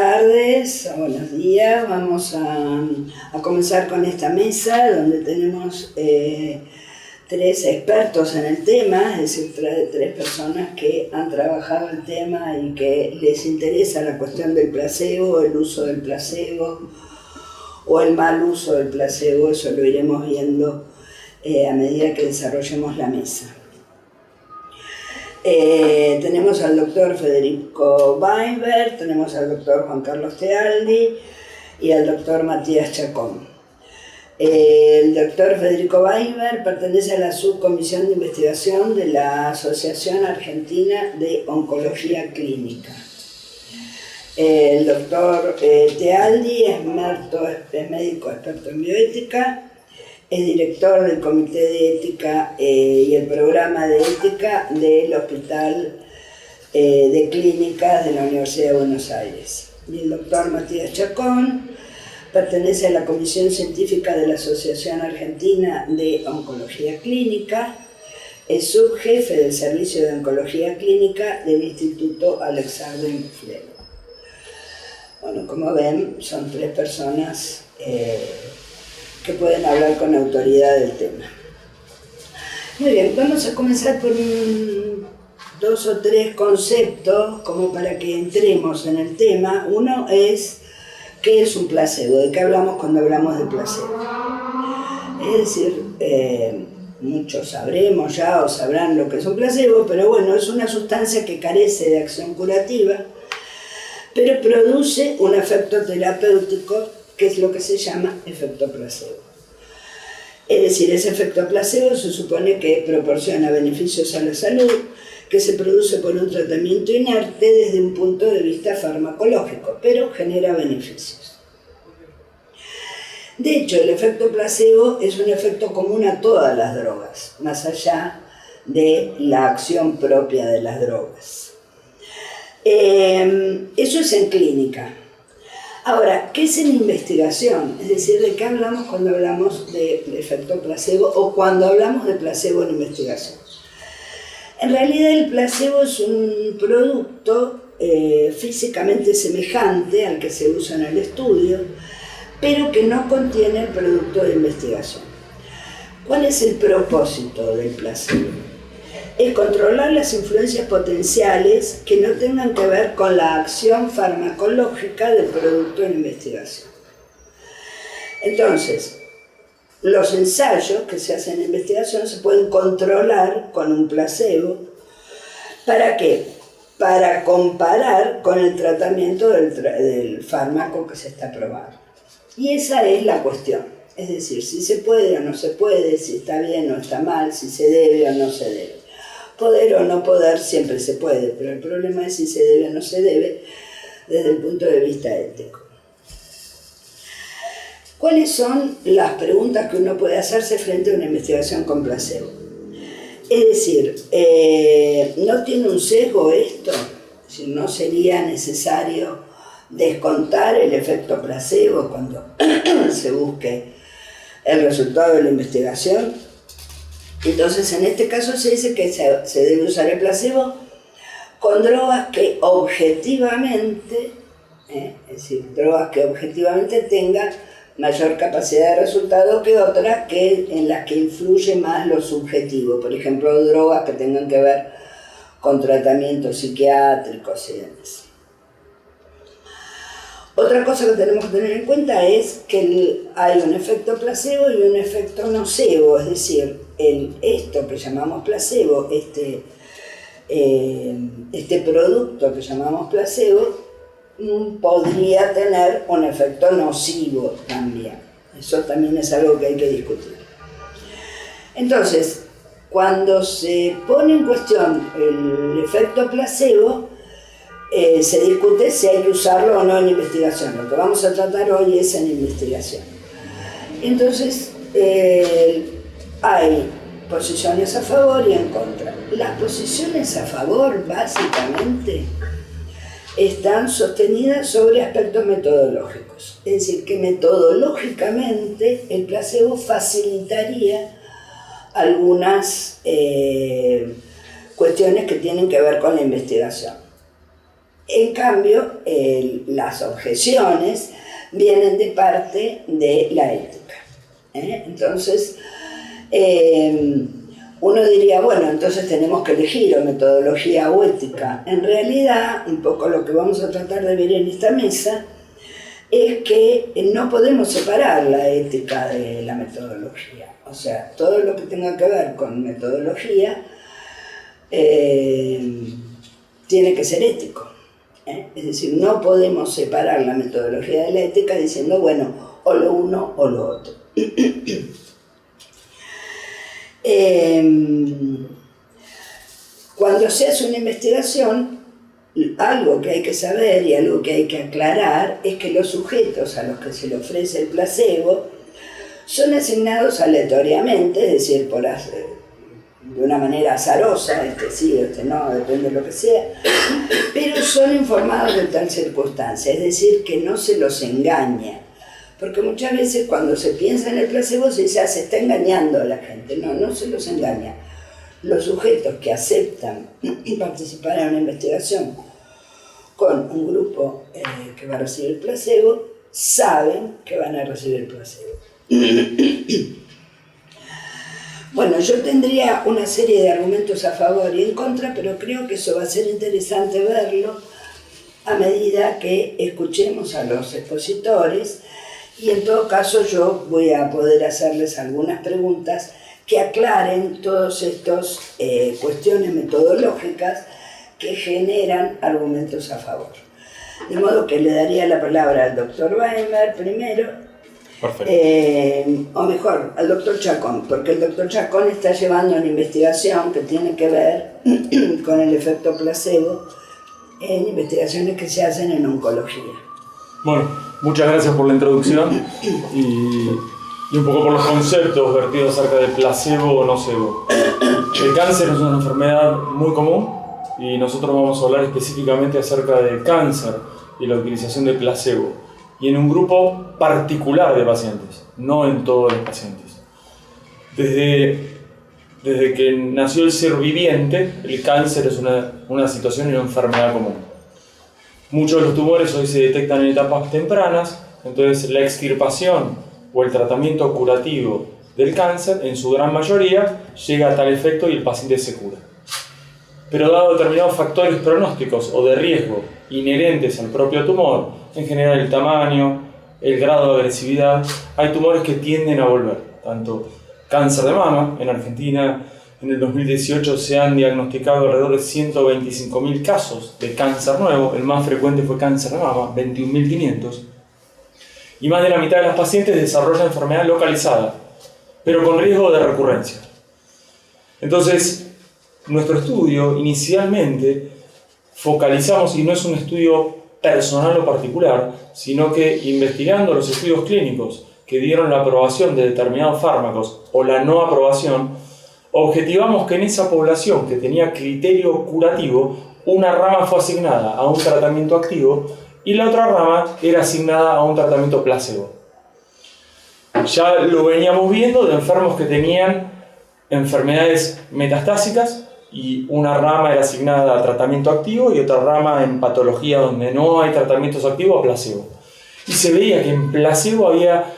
tardes, buenos días. Vamos a comenzar con esta mesa donde tenemos tres expertos en el tema, es decir, tres personas que han trabajado el tema y que les interesa la cuestión del placebo, el uso del placebo o el mal uso del placebo. Eso lo iremos viendo a medida que desarrollemos la mesa. Tenemos al doctor Federico Weinberg, tenemos al doctor Juan Carlos Tealdi y al doctor Matías Chacón. El doctor Federico Weinberg pertenece a la subcomisión de investigación de la Asociación Argentina de Oncología Clínica. El doctor Tealdi es médico experto en bioética. Es director del Comité de Ética y el Programa de Ética del Hospital de Clínicas de la Universidad de Buenos Aires. Y el doctor Matías Chacón pertenece a la Comisión Científica de la Asociación Argentina de Oncología Clínica. Es subjefe del Servicio de Oncología Clínica del Instituto Alexander Fleming. Bueno, como ven, son tres personas que pueden hablar con autoridad del tema. Muy bien, vamos a comenzar por dos o tres conceptos como para que entremos en el tema. Uno es, ¿qué es un placebo? ¿De qué hablamos cuando hablamos de placebo? Es decir, muchos sabremos ya o sabrán lo que es un placebo, pero bueno, es una sustancia que carece de acción curativa, pero produce un efecto terapéutico que es lo que se llama efecto placebo. Es decir, ese efecto placebo se supone que proporciona beneficios a la salud, que se produce por un tratamiento inerte desde un punto de vista farmacológico, pero genera beneficios. De hecho, el efecto placebo es un efecto común a todas las drogas, más allá de la acción propia de las drogas. Eso es en clínica. Ahora, ¿qué es en investigación? Es decir, ¿de qué hablamos cuando hablamos de efecto placebo o cuando hablamos de placebo en investigación? En realidad el placebo es un producto físicamente semejante al que se usa en el estudio, pero que no contiene el producto de investigación. ¿Cuál es el propósito del placebo? Es controlar las influencias potenciales que no tengan que ver con la acción farmacológica del producto en investigación. Entonces, los ensayos que se hacen en investigación se pueden controlar con un placebo. ¿Para qué? Para comparar con el tratamiento del fármaco que se está probando. Y esa es la cuestión. Es decir, si se puede o no se puede, si está bien o está mal, si se debe o no se debe. Poder o no poder siempre se puede, pero el problema es si se debe o no se debe desde el punto de vista ético. ¿Cuáles son las preguntas que uno puede hacerse frente a una investigación con placebo? Es decir, ¿no tiene un sesgo esto? Es decir, ¿no sería necesario descontar el efecto placebo cuando se busque el resultado de la investigación? Entonces, en este caso se dice que se debe usar el placebo con drogas que objetivamente, es decir, drogas que objetivamente tengan mayor capacidad de resultado que otras en las que influye más lo subjetivo. Por ejemplo, drogas que tengan que ver con tratamientos psiquiátricos y demás. Otra cosa que tenemos que tener en cuenta es que hay un efecto placebo y un efecto nocebo, es decir, esto que llamamos placebo, este producto que llamamos placebo, podría tener un efecto nocivo también. Eso también es algo que hay que discutir. Entonces, cuando se pone en cuestión el efecto placebo, se discute si hay que usarlo o no en investigación. Lo que vamos a tratar hoy es en investigación. Entonces, hay posiciones a favor y en contra. Las posiciones a favor, básicamente, están sostenidas sobre aspectos metodológicos. Es decir, que metodológicamente el placebo facilitaría algunas cuestiones que tienen que ver con la investigación. En cambio, las objeciones vienen de parte de la ética. Entonces, uno diría, bueno, entonces tenemos que elegir o metodología o ética. En realidad, un poco lo que vamos a tratar de ver en esta mesa es que no podemos separar la ética de la metodología. O sea, todo lo que tenga que ver con metodología tiene que ser ético. Es decir, no podemos separar la metodología de la ética diciendo, bueno, o lo uno o lo otro. Cuando se hace una investigación, algo que hay que saber y algo que hay que aclarar es que los sujetos a los que se le ofrece el placebo son asignados aleatoriamente, es decir, de una manera azarosa, este sí, este no, depende de lo que sea, pero son informados de tal circunstancia, es decir, que no se los engaña. Porque muchas veces cuando se piensa en el placebo se dice, se está engañando a la gente. No, no se los engaña. Los sujetos que aceptan participar en una investigación con un grupo que va a recibir placebo, saben que van a recibir placebo. Bueno, yo tendría una serie de argumentos a favor y en contra, pero creo que eso va a ser interesante verlo a medida que escuchemos a los expositores. Y en todo caso yo voy a poder hacerles algunas preguntas que aclaren todas estas cuestiones metodológicas que generan argumentos a favor. De modo que le daría la palabra al doctor Weinberg primero, o mejor, al doctor Chacón, porque el doctor Chacón está llevando una investigación que tiene que ver con el efecto placebo en investigaciones que se hacen en oncología. Bueno, muchas gracias por la introducción y un poco por los conceptos vertidos acerca del placebo o nocebo. El cáncer es una enfermedad muy común y nosotros vamos a hablar específicamente acerca del cáncer y la utilización del placebo y en un grupo particular de pacientes, no en todos los pacientes. Desde que nació el ser viviente, el cáncer es una situación y una enfermedad común. Muchos de los tumores hoy se detectan en etapas tempranas, entonces la extirpación o el tratamiento curativo del cáncer, en su gran mayoría, llega a tal efecto y el paciente se cura. Pero dado determinados factores pronósticos o de riesgo inherentes al propio tumor, en general el tamaño, el grado de agresividad, hay tumores que tienden a volver, tanto cáncer de mama, en Argentina en el 2018 se han diagnosticado alrededor de 125.000 casos de cáncer nuevo, el más frecuente fue cáncer de mama, 21.500, y más de la mitad de las pacientes desarrollan enfermedad localizada, pero con riesgo de recurrencia. Entonces, nuestro estudio inicialmente focalizamos, y no es un estudio personal o particular, sino que investigando los estudios clínicos que dieron la aprobación de determinados fármacos o la no aprobación, objetivamos que en esa población que tenía criterio curativo, una rama fue asignada a un tratamiento activo y la otra rama era asignada a un tratamiento placebo. Ya lo veníamos viendo de enfermos que tenían enfermedades metastásicas y una rama era asignada a tratamiento activo y otra rama en patología donde no hay tratamientos activos a placebo. Y se veía que en placebo había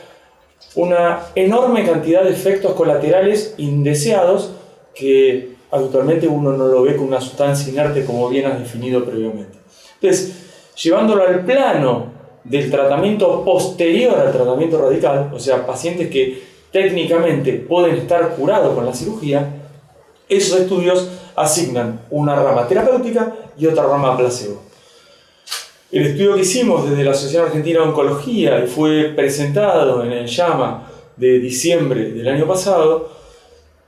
una enorme cantidad de efectos colaterales indeseados que actualmente uno no lo ve con una sustancia inerte como bien has definido previamente. Entonces, llevándolo al plano del tratamiento posterior al tratamiento radical, o sea, pacientes que técnicamente pueden estar curados con la cirugía, esos estudios asignan una rama terapéutica y otra rama placebo. El estudio que hicimos desde la Asociación Argentina de Oncología y fue presentado en el JAMA de diciembre del año pasado,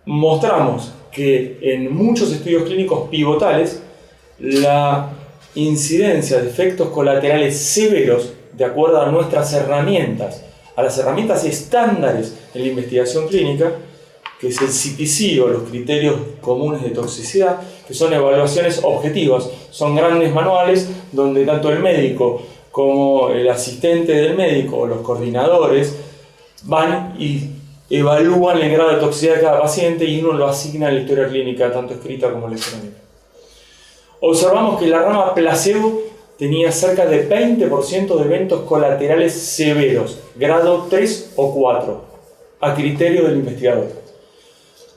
mostramos que en muchos estudios clínicos pivotales la incidencia de efectos colaterales severos de acuerdo a nuestras herramientas, a las herramientas estándares en la investigación clínica, que es el CTC o los criterios comunes de toxicidad, que son evaluaciones objetivas, son grandes manuales donde tanto el médico como el asistente del médico o los coordinadores van y evalúan el grado de toxicidad de cada paciente y uno lo asigna a la historia clínica, tanto escrita como electrónica. Observamos que la rama placebo tenía cerca de 20% de eventos colaterales severos, grado 3 o 4, a criterio del investigador.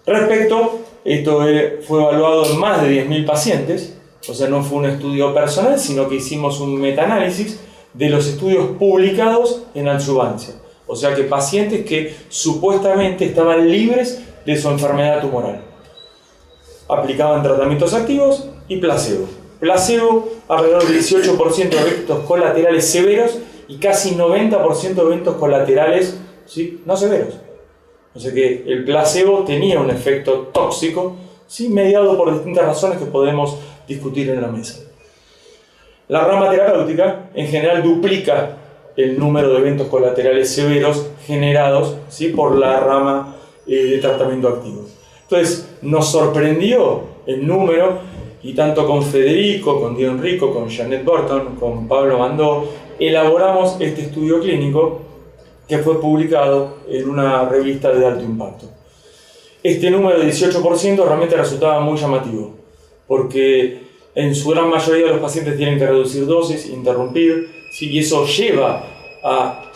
Respecto, esto fue evaluado en más de 10.000 pacientes, o sea, no fue un estudio personal, sino que hicimos un metaanálisis de los estudios publicados en adyuvancia. O sea que pacientes que supuestamente estaban libres de su enfermedad tumoral. Aplicaban tratamientos activos y placebo. Placebo, alrededor del 18% de eventos colaterales severos y casi 90% de eventos colaterales, ¿sí?, no severos. O sea que el placebo tenía un efecto tóxico, ¿sí?, mediado por distintas razones que podemos discutir en la mesa. La rama terapéutica en general duplica el número de eventos colaterales severos generados, ¿sí?, por la rama de tratamiento activo. Entonces nos sorprendió el número, y tanto con Federico, con Diego Enrico, con Janet Burton, con Pablo Mandó, elaboramos este estudio clínico que fue publicado en una revista de alto impacto. Este número de 18% realmente resultaba muy llamativo, porque en su gran mayoría de los pacientes tienen que reducir dosis, interrumpir, ¿sí?, y eso lleva a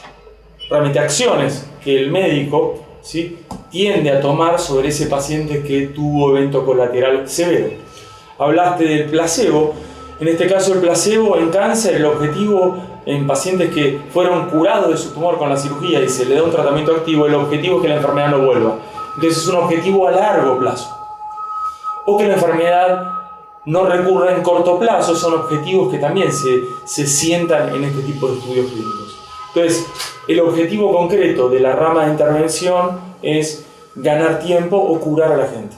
realmente acciones que el médico, ¿sí?, tiende a tomar sobre ese paciente que tuvo evento colateral severo. Hablaste del placebo. En este caso, el placebo en cáncer, el objetivo en pacientes que fueron curados de su tumor con la cirugía y se le da un tratamiento activo, el objetivo es que la enfermedad no vuelva. Entonces es un objetivo a largo plazo. O que la enfermedad no recurra en corto plazo, son objetivos que también se sientan en este tipo de estudios clínicos. Entonces, el objetivo concreto de la rama de intervención es ganar tiempo o curar a la gente.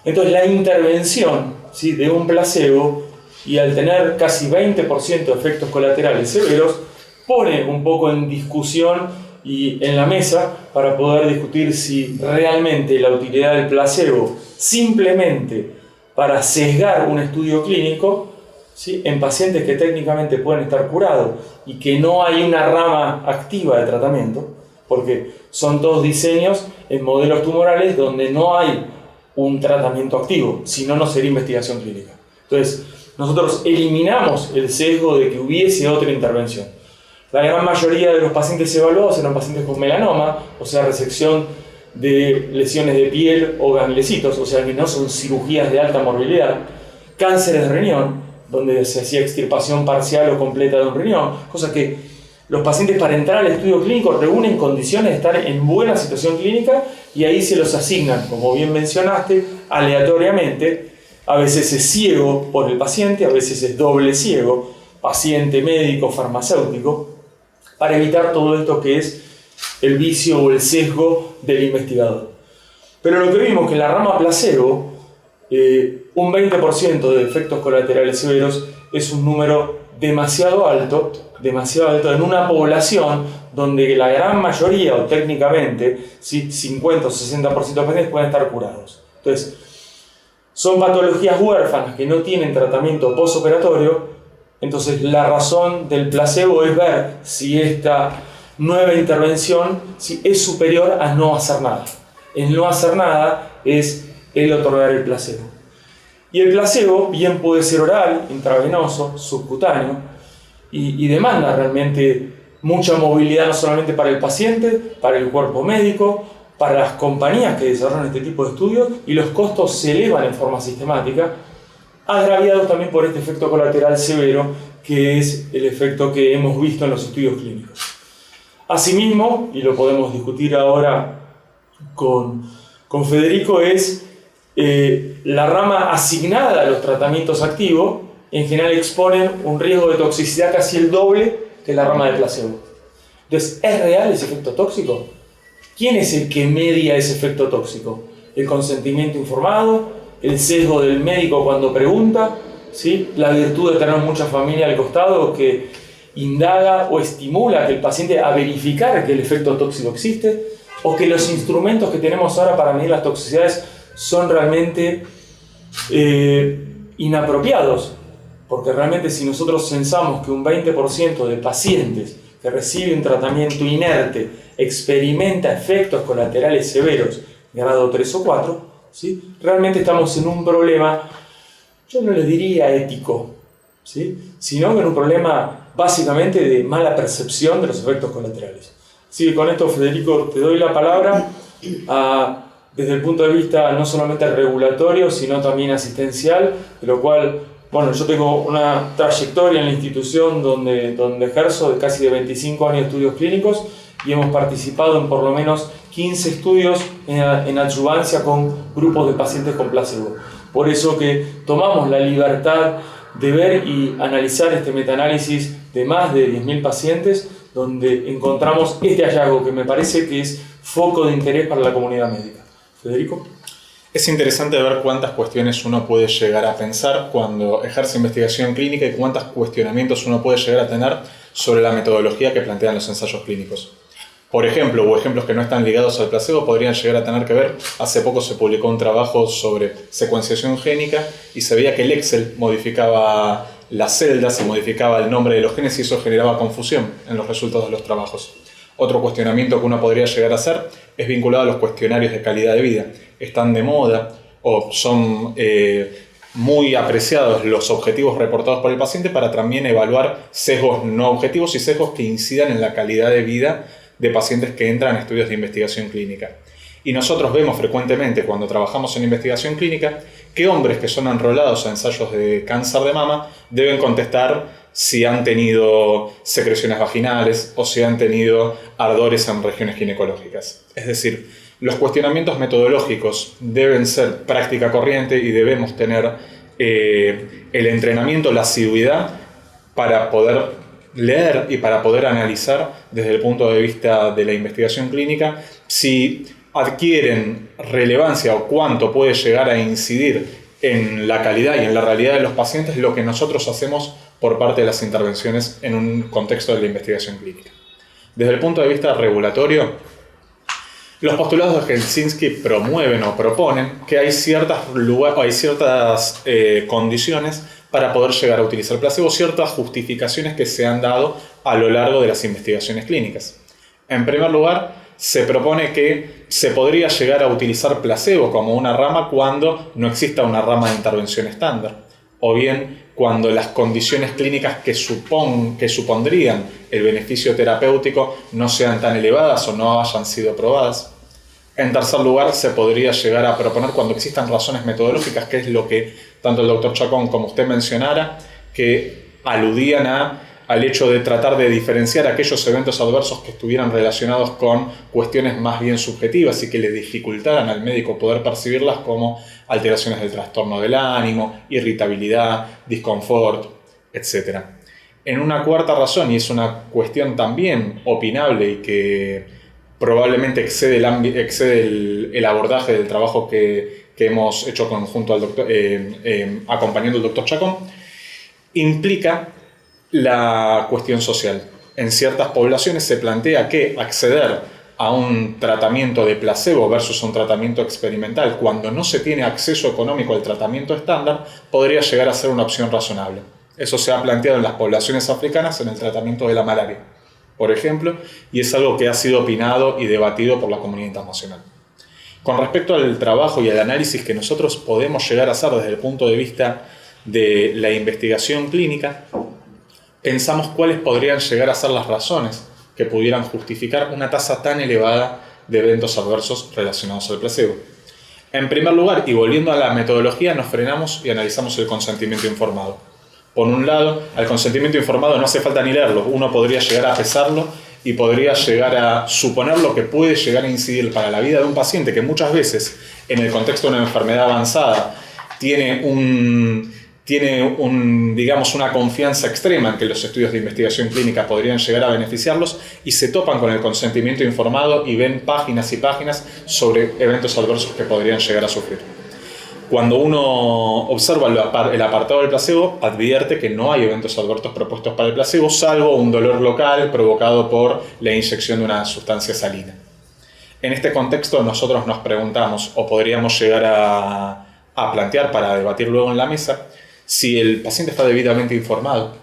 Entonces, la intervención, ¿sí?, de un placebo, y al tener casi 20% de efectos colaterales severos, pone un poco en discusión y en la mesa para poder discutir si realmente la utilidad del placebo simplemente para sesgar un estudio clínico, ¿sí?, en pacientes que técnicamente pueden estar curados y que no hay una rama activa de tratamiento, porque son todos diseños en modelos tumorales donde no hay un tratamiento activo, si no, no sería investigación clínica. Entonces, nosotros eliminamos el sesgo de que hubiese otra intervención. La gran mayoría de los pacientes evaluados eran pacientes con melanoma, o sea, resección de lesiones de piel o ganglecitos, o sea, que no son cirugías de alta morbilidad, cánceres de riñón, donde se hacía extirpación parcial o completa de un riñón, cosa que los pacientes para entrar al estudio clínico reúnen condiciones de estar en buena situación clínica y ahí se los asignan, como bien mencionaste, aleatoriamente. A veces es ciego por el paciente, a veces es doble ciego, paciente, médico, farmacéutico, para evitar todo esto que es el vicio o el sesgo del investigador. Pero lo que vimos que en la rama placebo, un 20% de efectos colaterales severos es un número demasiado alto en una población donde la gran mayoría, o técnicamente, ¿sí?, 50 o 60% de pacientes pueden estar curados. Entonces, son patologías huérfanas que no tienen tratamiento postoperatorio. Entonces, la razón del placebo es ver si esta nueva intervención, ¿sí?, es superior a no hacer nada. El no hacer nada es el otorgar el placebo. Y el placebo bien puede ser oral, intravenoso, subcutáneo, y demanda realmente mucha movilidad no solamente para el paciente, para el cuerpo médico, para las compañías que desarrollan este tipo de estudios, y los costos se elevan en forma sistemática, agraviados también por este efecto colateral severo, que es el efecto que hemos visto en los estudios clínicos. Asimismo, y lo podemos discutir ahora con Federico, es la rama asignada a los tratamientos activos, en general exponen un riesgo de toxicidad casi el doble que la rama de placebo. Entonces, ¿es real ese efecto tóxico? ¿Quién es el que media ese efecto tóxico? ¿El consentimiento informado? ¿El sesgo del médico cuando pregunta? ¿Sí? ¿La virtud de tener mucha familia al costado que indaga o estimula a que el paciente a verificar que el efecto tóxico existe? ¿O que los instrumentos que tenemos ahora para medir las toxicidades son realmente inapropiados? Porque realmente si nosotros censamos que un 20% de pacientes que reciben tratamiento inerte experimenta efectos colaterales severos, grado 3 o 4, ¿sí?, realmente estamos en un problema, yo no le diría ético, ¿sí? Sino en un problema básicamente de mala percepción de los efectos colaterales. Así que con esto, Federico, te doy la palabra desde el punto de vista no solamente regulatorio, sino también asistencial, de lo cual, bueno, yo tengo una trayectoria en la institución donde ejerzo de casi 25 años de estudios clínicos y hemos participado en por lo menos 15 estudios en adyuvancia con grupos de pacientes con placebo. Por eso que tomamos la libertad de ver y analizar este metaanálisis de más de 10.000 pacientes, donde encontramos este hallazgo que me parece que es foco de interés para la comunidad médica. Federico. Es interesante ver cuántas cuestiones uno puede llegar a pensar cuando ejerce investigación clínica y cuántos cuestionamientos uno puede llegar a tener sobre la metodología que plantean los ensayos clínicos. Por ejemplo, o ejemplos que no están ligados al placebo podrían llegar a tener que ver, hace poco se publicó un trabajo sobre secuenciación génica y se veía que el Excel modificaba las celdas y modificaba el nombre de los genes y eso generaba confusión en los resultados de los trabajos. Otro cuestionamiento que uno podría llegar a hacer es vinculado a los cuestionarios de calidad de vida. Están de moda o son muy apreciados los objetivos reportados por el paciente para también evaluar sesgos no objetivos y sesgos que incidan en la calidad de vida de pacientes que entran en estudios de investigación clínica. Y nosotros vemos frecuentemente cuando trabajamos en investigación clínica que hombres que son enrolados a ensayos de cáncer de mama deben contestar si han tenido secreciones vaginales o si han tenido ardores en regiones ginecológicas. Es decir, los cuestionamientos metodológicos deben ser práctica corriente y debemos tener el entrenamiento, la asiduidad para poder leer y para poder analizar desde el punto de vista de la investigación clínica si adquieren relevancia o cuánto puede llegar a incidir en la calidad y en la realidad de los pacientes lo que nosotros hacemos por parte de las intervenciones en un contexto de la investigación clínica. Desde el punto de vista regulatorio, los postulados de Helsinki promueven o proponen que hay ciertas condiciones para poder llegar a utilizar placebo, ciertas justificaciones que se han dado a lo largo de las investigaciones clínicas. En primer lugar, se propone que se podría llegar a utilizar placebo como una rama cuando no exista una rama de intervención estándar, o bien cuando las condiciones clínicas que supondrían el beneficio terapéutico no sean tan elevadas o no hayan sido probadas. En tercer lugar, se podría llegar a proponer cuando existan razones metodológicas, que es lo que tanto el doctor Chacón como usted mencionara, que aludían al hecho de tratar de diferenciar aquellos eventos adversos que estuvieran relacionados con cuestiones más bien subjetivas y que le dificultaran al médico poder percibirlas como alteraciones del trastorno del ánimo, irritabilidad, disconfort, etc. En una cuarta razón, y es una cuestión también opinable y que probablemente excede el abordaje del trabajo que hemos hecho conjunto al doctor, acompañando al doctor Chacón, implica la cuestión social. En ciertas poblaciones se plantea que acceder a un tratamiento de placebo versus un tratamiento experimental cuando no se tiene acceso económico al tratamiento estándar podría llegar a ser una opción razonable. Eso se ha planteado en las poblaciones africanas en el tratamiento de la malaria, por ejemplo, y es algo que ha sido opinado y debatido por la comunidad internacional. Con respecto al trabajo y al análisis que nosotros podemos llegar a hacer desde el punto de vista de la investigación clínica, pensamos cuáles podrían llegar a ser las razones que pudieran justificar una tasa tan elevada de eventos adversos relacionados al placebo. En primer lugar, y volviendo a la metodología, nos frenamos y analizamos el consentimiento informado. Por un lado, al consentimiento informado no hace falta ni leerlo, uno podría llegar a pesarlo y podría llegar a suponer lo que puede llegar a incidir para la vida de un paciente que muchas veces, en el contexto de una enfermedad avanzada, tiene digamos, una confianza extrema en que los estudios de investigación clínica podrían llegar a beneficiarlos y se topan con el consentimiento informado y ven páginas y páginas sobre eventos adversos que podrían llegar a sufrir. Cuando uno observa el apartado del placebo, advierte que no hay eventos adversos propuestos para el placebo, salvo un dolor local provocado por la inyección de una sustancia salina. En este contexto nosotros nos preguntamos, o podríamos llegar a plantear para debatir luego en la mesa, si el paciente está debidamente informado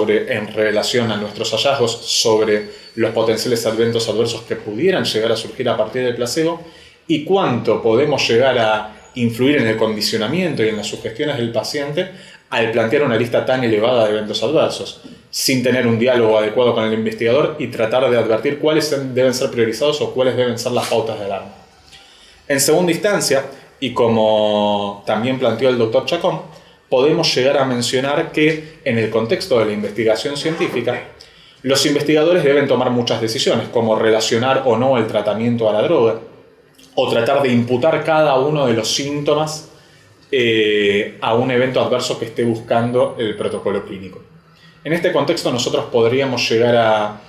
en relación a nuestros hallazgos sobre los potenciales eventos adversos que pudieran llegar a surgir a partir del placebo y cuánto podemos llegar a influir en el condicionamiento y en las sugestiones del paciente al plantear una lista tan elevada de eventos adversos, sin tener un diálogo adecuado con el investigador y tratar de advertir cuáles deben ser priorizados o cuáles deben ser las pautas de alarma. En segunda instancia, y como también planteó el doctor Chacón, podemos llegar a mencionar que en el contexto de la investigación científica, los investigadores deben tomar muchas decisiones, como relacionar o no el tratamiento a la droga, o tratar de imputar cada uno de los síntomas a un evento adverso que esté buscando el protocolo clínico. En este contexto nosotros podríamos llegar a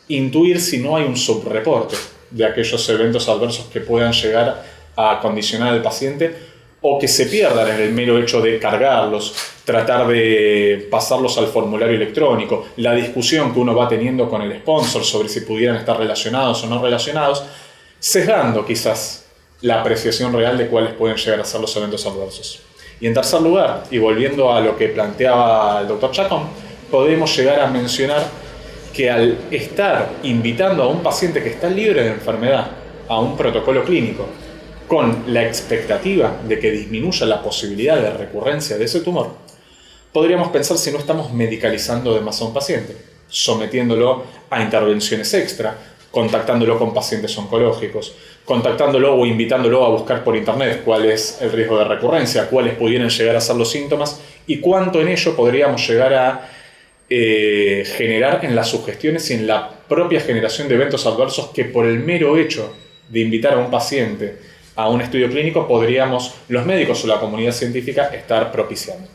intuir si no hay un subreporte de aquellos eventos adversos que puedan llegar a condicionar al paciente o que se pierdan en el mero hecho de cargarlos, tratar de pasarlos al formulario electrónico, la discusión que uno va teniendo con el sponsor sobre si pudieran estar relacionados o no relacionados, sesgando quizás la apreciación real de cuáles pueden llegar a ser los eventos adversos. Y en tercer lugar, y volviendo a lo que planteaba el doctor Chacón, podemos llegar a mencionar que al estar invitando a un paciente que está libre de enfermedad a un protocolo clínico, con la expectativa de que disminuya la posibilidad de recurrencia de ese tumor, podríamos pensar si no estamos medicalizando de más a un paciente, sometiéndolo a intervenciones extra, contactándolo con pacientes oncológicos, contactándolo o invitándolo a buscar por internet cuál es el riesgo de recurrencia, cuáles pudieran llegar a ser los síntomas y cuánto en ello podríamos llegar a generar en las sugestiones y en la propia generación de eventos adversos que por el mero hecho de invitar a un paciente a un estudio clínico podríamos, los médicos o la comunidad científica, estar propiciando.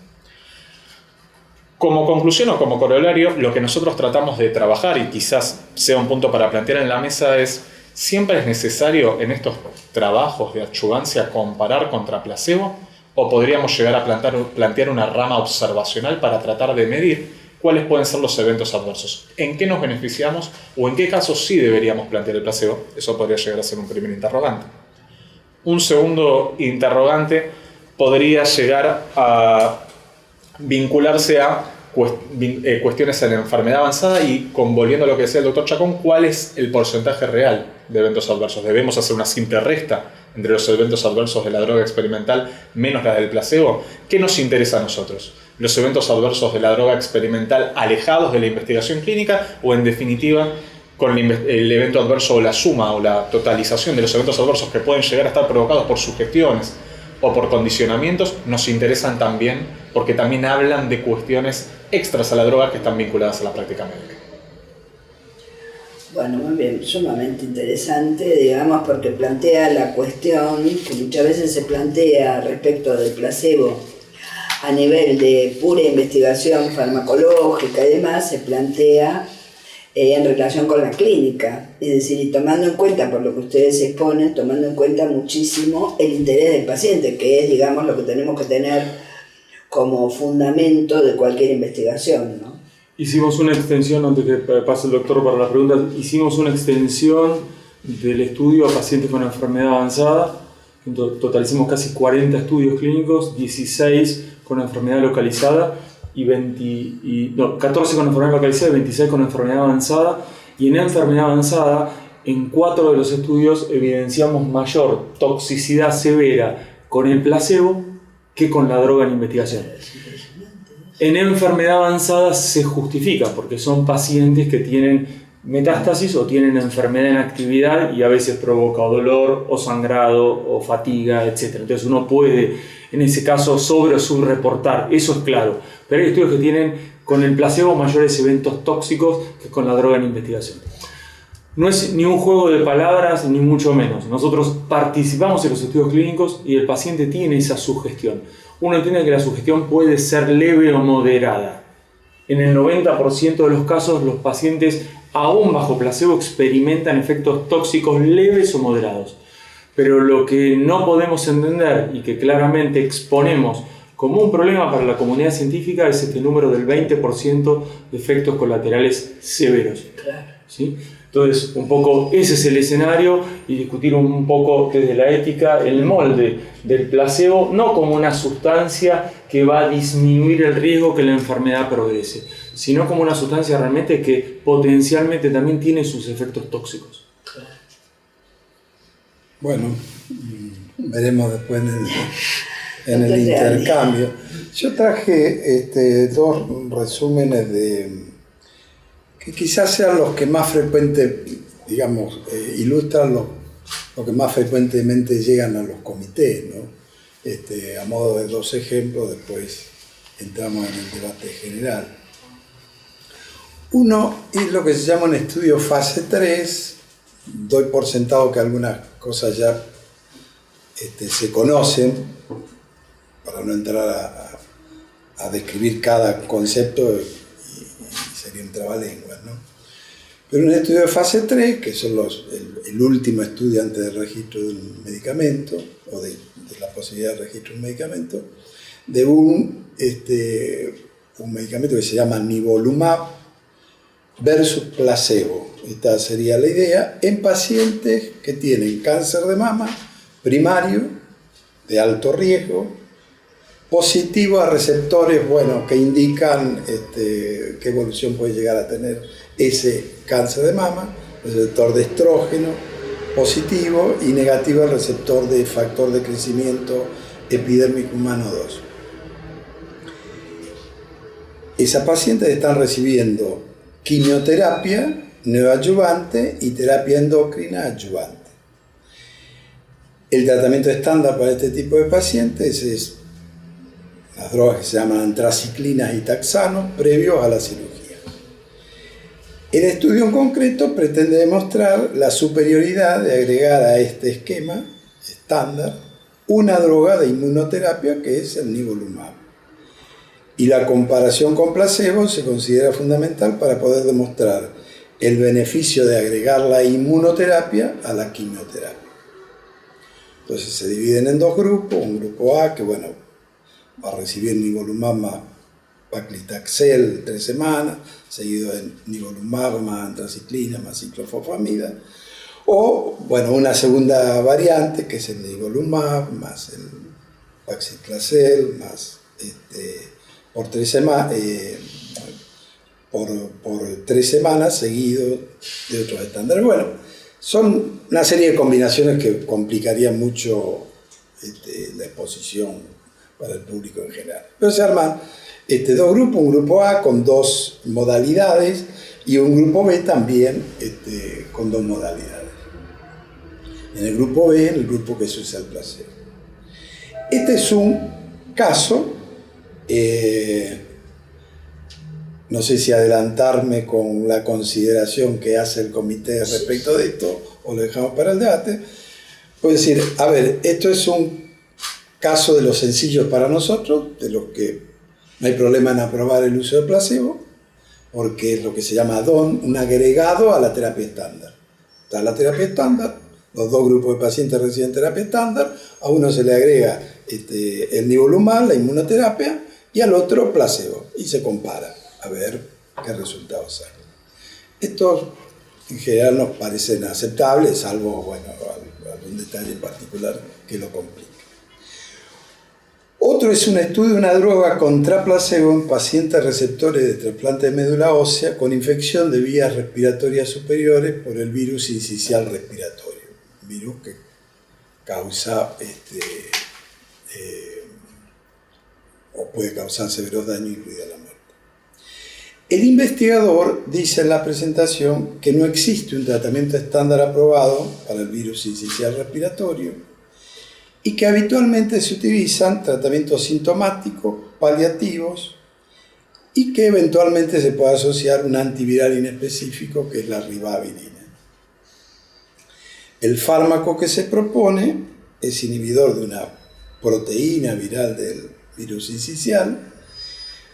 Como conclusión o como corolario, lo que nosotros tratamos de trabajar, y quizás sea un punto para plantear en la mesa, es ¿siempre es necesario en estos trabajos de adyuvancia comparar contra placebo? ¿O podríamos llegar a plantear una rama observacional para tratar de medir cuáles pueden ser los eventos adversos? ¿En qué nos beneficiamos o en qué casos sí deberíamos plantear el placebo? Eso podría llegar a ser un primer interrogante. Un segundo interrogante podría llegar a vincularse a cuestiones en la enfermedad avanzada y, volviendo a lo que decía el doctor Chacón, ¿cuál es el porcentaje real de eventos adversos? ¿Debemos hacer una simple resta entre los eventos adversos de la droga experimental menos la del placebo? ¿Qué nos interesa a nosotros? ¿Los eventos adversos de la droga experimental alejados de la investigación clínica o, en definitiva, con el evento adverso o la suma o la totalización de los eventos adversos que pueden llegar a estar provocados por sugestiones o por condicionamientos, nos interesan también porque también hablan de cuestiones extras a la droga que están vinculadas a la práctica médica? Bueno, muy bien, sumamente interesante, digamos, porque plantea la cuestión que muchas veces se plantea respecto del placebo a nivel de pura investigación farmacológica y demás, se plantea en relación con la clínica, es decir, y tomando en cuenta, por lo que ustedes exponen, tomando en cuenta muchísimo el interés del paciente, que es, digamos, lo que tenemos que tener como fundamento de cualquier investigación, ¿no? Hicimos una extensión, antes que pase el doctor para la pregunta, hicimos una extensión del estudio a pacientes con enfermedad avanzada. Totalicemos casi 40 estudios clínicos, 16 con enfermedad localizada y 14 con enfermedad localizada y 26 con enfermedad avanzada. Y en enfermedad avanzada, en 4 de los estudios evidenciamos mayor toxicidad severa con el placebo que con la droga en investigación. En enfermedad avanzada se justifica porque son pacientes que tienen metástasis o tienen enfermedad en actividad y a veces provoca dolor o sangrado o fatiga, etc. Entonces uno puede, en ese caso, sobre o subreportar, eso es claro. Pero hay estudios que tienen con el placebo mayores eventos tóxicos que con la droga en investigación. No es ni un juego de palabras, ni mucho menos. Nosotros participamos en los estudios clínicos y el paciente tiene esa sugestión. Uno entiende que la sugestión puede ser leve o moderada. En el 90% de los casos, los pacientes, aún bajo placebo, experimentan efectos tóxicos leves o moderados. Pero lo que no podemos entender y que claramente exponemos como un problema para la comunidad científica es este número del 20% de efectos colaterales severos. ¿Sí? Entonces, un poco ese es el escenario y discutir un poco desde la ética el molde del placebo, no como una sustancia que va a disminuir el riesgo que la enfermedad progrese, sino como una sustancia realmente que potencialmente también tiene sus efectos tóxicos. Bueno, veremos después en el intercambio. Yo traje dos resúmenes que quizás sean los que más digamos, ilustran lo que más frecuentemente llegan a los comités, ¿no? A modo de dos ejemplos, después entramos en el debate general. Uno es lo que se llama un estudio fase 3. Doy por sentado que algunas cosas ya se conocen, para no entrar a describir cada concepto y sería un trabalenguas, ¿no? Pero un estudio de fase 3, que son el último estudio antes del registro de un medicamento, o de la posibilidad de registro de un medicamento, de un medicamento que se llama nivolumab versus placebo. Esta sería la idea, en pacientes que tienen cáncer de mama primario, de alto riesgo, positivo a receptores, que indican qué evolución puede llegar a tener ese cáncer de mama, receptor de estrógeno positivo y negativo al receptor de factor de crecimiento epidérmico humano 2. Esas pacientes están recibiendo quimioterapia neoadyuvante y terapia endocrina adyuvante. El tratamiento estándar para este tipo de pacientes es las drogas que se llaman antraciclinas y taxanos previos a la cirugía. El estudio en concreto pretende demostrar la superioridad de agregar a este esquema estándar una droga de inmunoterapia que es el nivolumab. Y la comparación con placebo se considera fundamental para poder demostrar el beneficio de agregar la inmunoterapia a la quimioterapia. Entonces se dividen en dos grupos, un grupo A que va a recibir nivolumab más paclitaxel 3 semanas, seguido de nivolumab más antraciclina más ciclofosfamida, o una segunda variante que es el nivolumab más el paclitaxel más por 3 semanas, por 3 semanas seguido de otros estándares. Son una serie de combinaciones que complicarían mucho la exposición para el público en general. Pero se arman dos grupos, un grupo A con 2 modalidades y un grupo B también con 2 modalidades. En el grupo B, el grupo que se usa el placebo. Este es un caso, no sé si adelantarme con la consideración que hace el comité respecto de esto o lo dejamos para el debate. Puedo decir, esto es un caso de los sencillos para nosotros, de los que no hay problema en aprobar el uso de placebo, porque es lo que se llama add-on, un agregado a la terapia estándar. Está la terapia estándar, los 2 grupos de pacientes reciben terapia estándar, a uno se le agrega el nivolumab, la inmunoterapia, y al otro placebo, y se compara a ver qué resultados salen. Estos en general nos parecen aceptables, salvo algún detalle en particular que lo complique. Otro es un estudio de una droga contra placebo en pacientes receptores de trasplante de médula ósea con infección de vías respiratorias superiores por el virus sincicial respiratorio, un virus que causa o puede causar severos daños, incluida la muerte. El investigador dice en la presentación que no existe un tratamiento estándar aprobado para el virus sincicial respiratorio y que habitualmente se utilizan tratamientos sintomáticos, paliativos, y que eventualmente se puede asociar un antiviral inespecífico que es la ribavirina. El fármaco que se propone es inhibidor de una proteína viral del virus sincicial,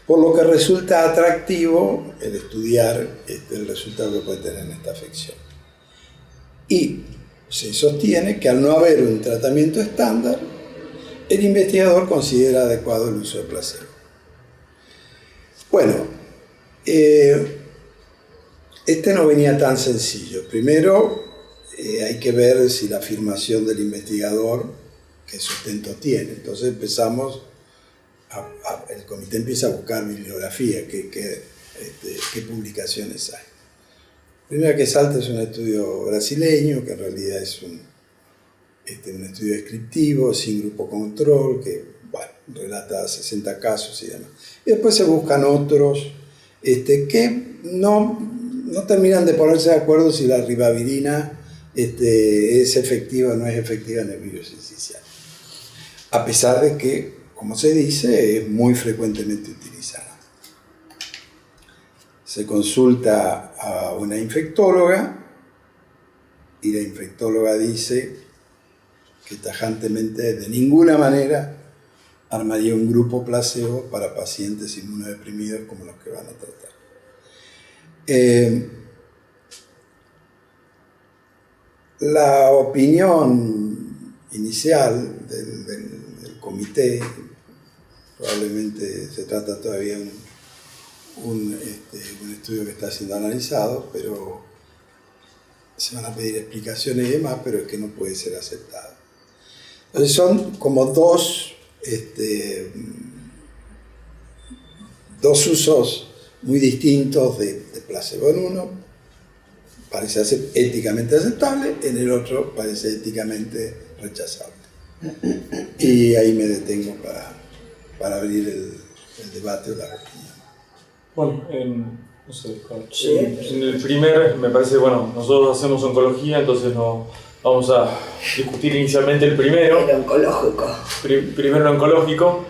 por lo que resulta atractivo el estudiar el resultado que puede tener en esta afección. Y se sostiene que al no haber un tratamiento estándar, el investigador considera adecuado el uso de placebo. No venía tan sencillo. Primero, hay que ver si la afirmación del investigador, qué sustento tiene. Entonces el comité empieza a buscar bibliografía, qué publicaciones hay. Primero que salta es un estudio brasileño, que en realidad es un estudio descriptivo, sin grupo control, que relata 60 casos y demás. Y después se buscan otros que no terminan de ponerse de acuerdo si la ribavirina es efectiva o no es efectiva en el virus sincicial. A pesar de que, como se dice, es muy frecuentemente utilizada. Se consulta a una infectóloga y la infectóloga dice que tajantemente de ninguna manera armaría un grupo placebo para pacientes inmunodeprimidos como los que van a tratar. La opinión inicial del comité, probablemente se trata todavía de un estudio que está siendo analizado, pero se van a pedir explicaciones y demás, pero es que no puede ser aceptado. Entonces son como dos usos muy distintos de placebo. En uno parece ser éticamente aceptable, en el otro parece éticamente rechazable. Y ahí me detengo para abrir el debate o la opinión. Bueno, no sé, en el primer, me parece, nosotros hacemos oncología, entonces no vamos a discutir inicialmente el primero. El oncológico. Primero el oncológico.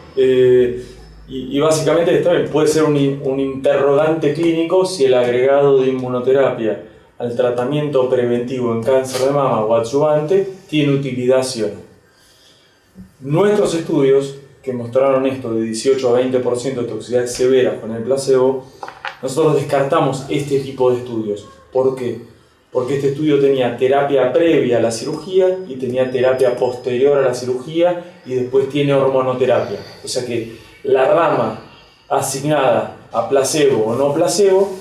Y básicamente también puede ser un interrogante clínico si el agregado de inmunoterapia al tratamiento preventivo en cáncer de mama o adyuvante tiene utilidad sí o no. Nuestros estudios que mostraron esto de 18 a 20% de toxicidad severa con el placebo, nosotros descartamos este tipo de estudios. ¿Por qué? Porque este estudio tenía terapia previa a la cirugía y tenía terapia posterior a la cirugía y después tiene hormonoterapia. O sea que la rama asignada a placebo o no placebo,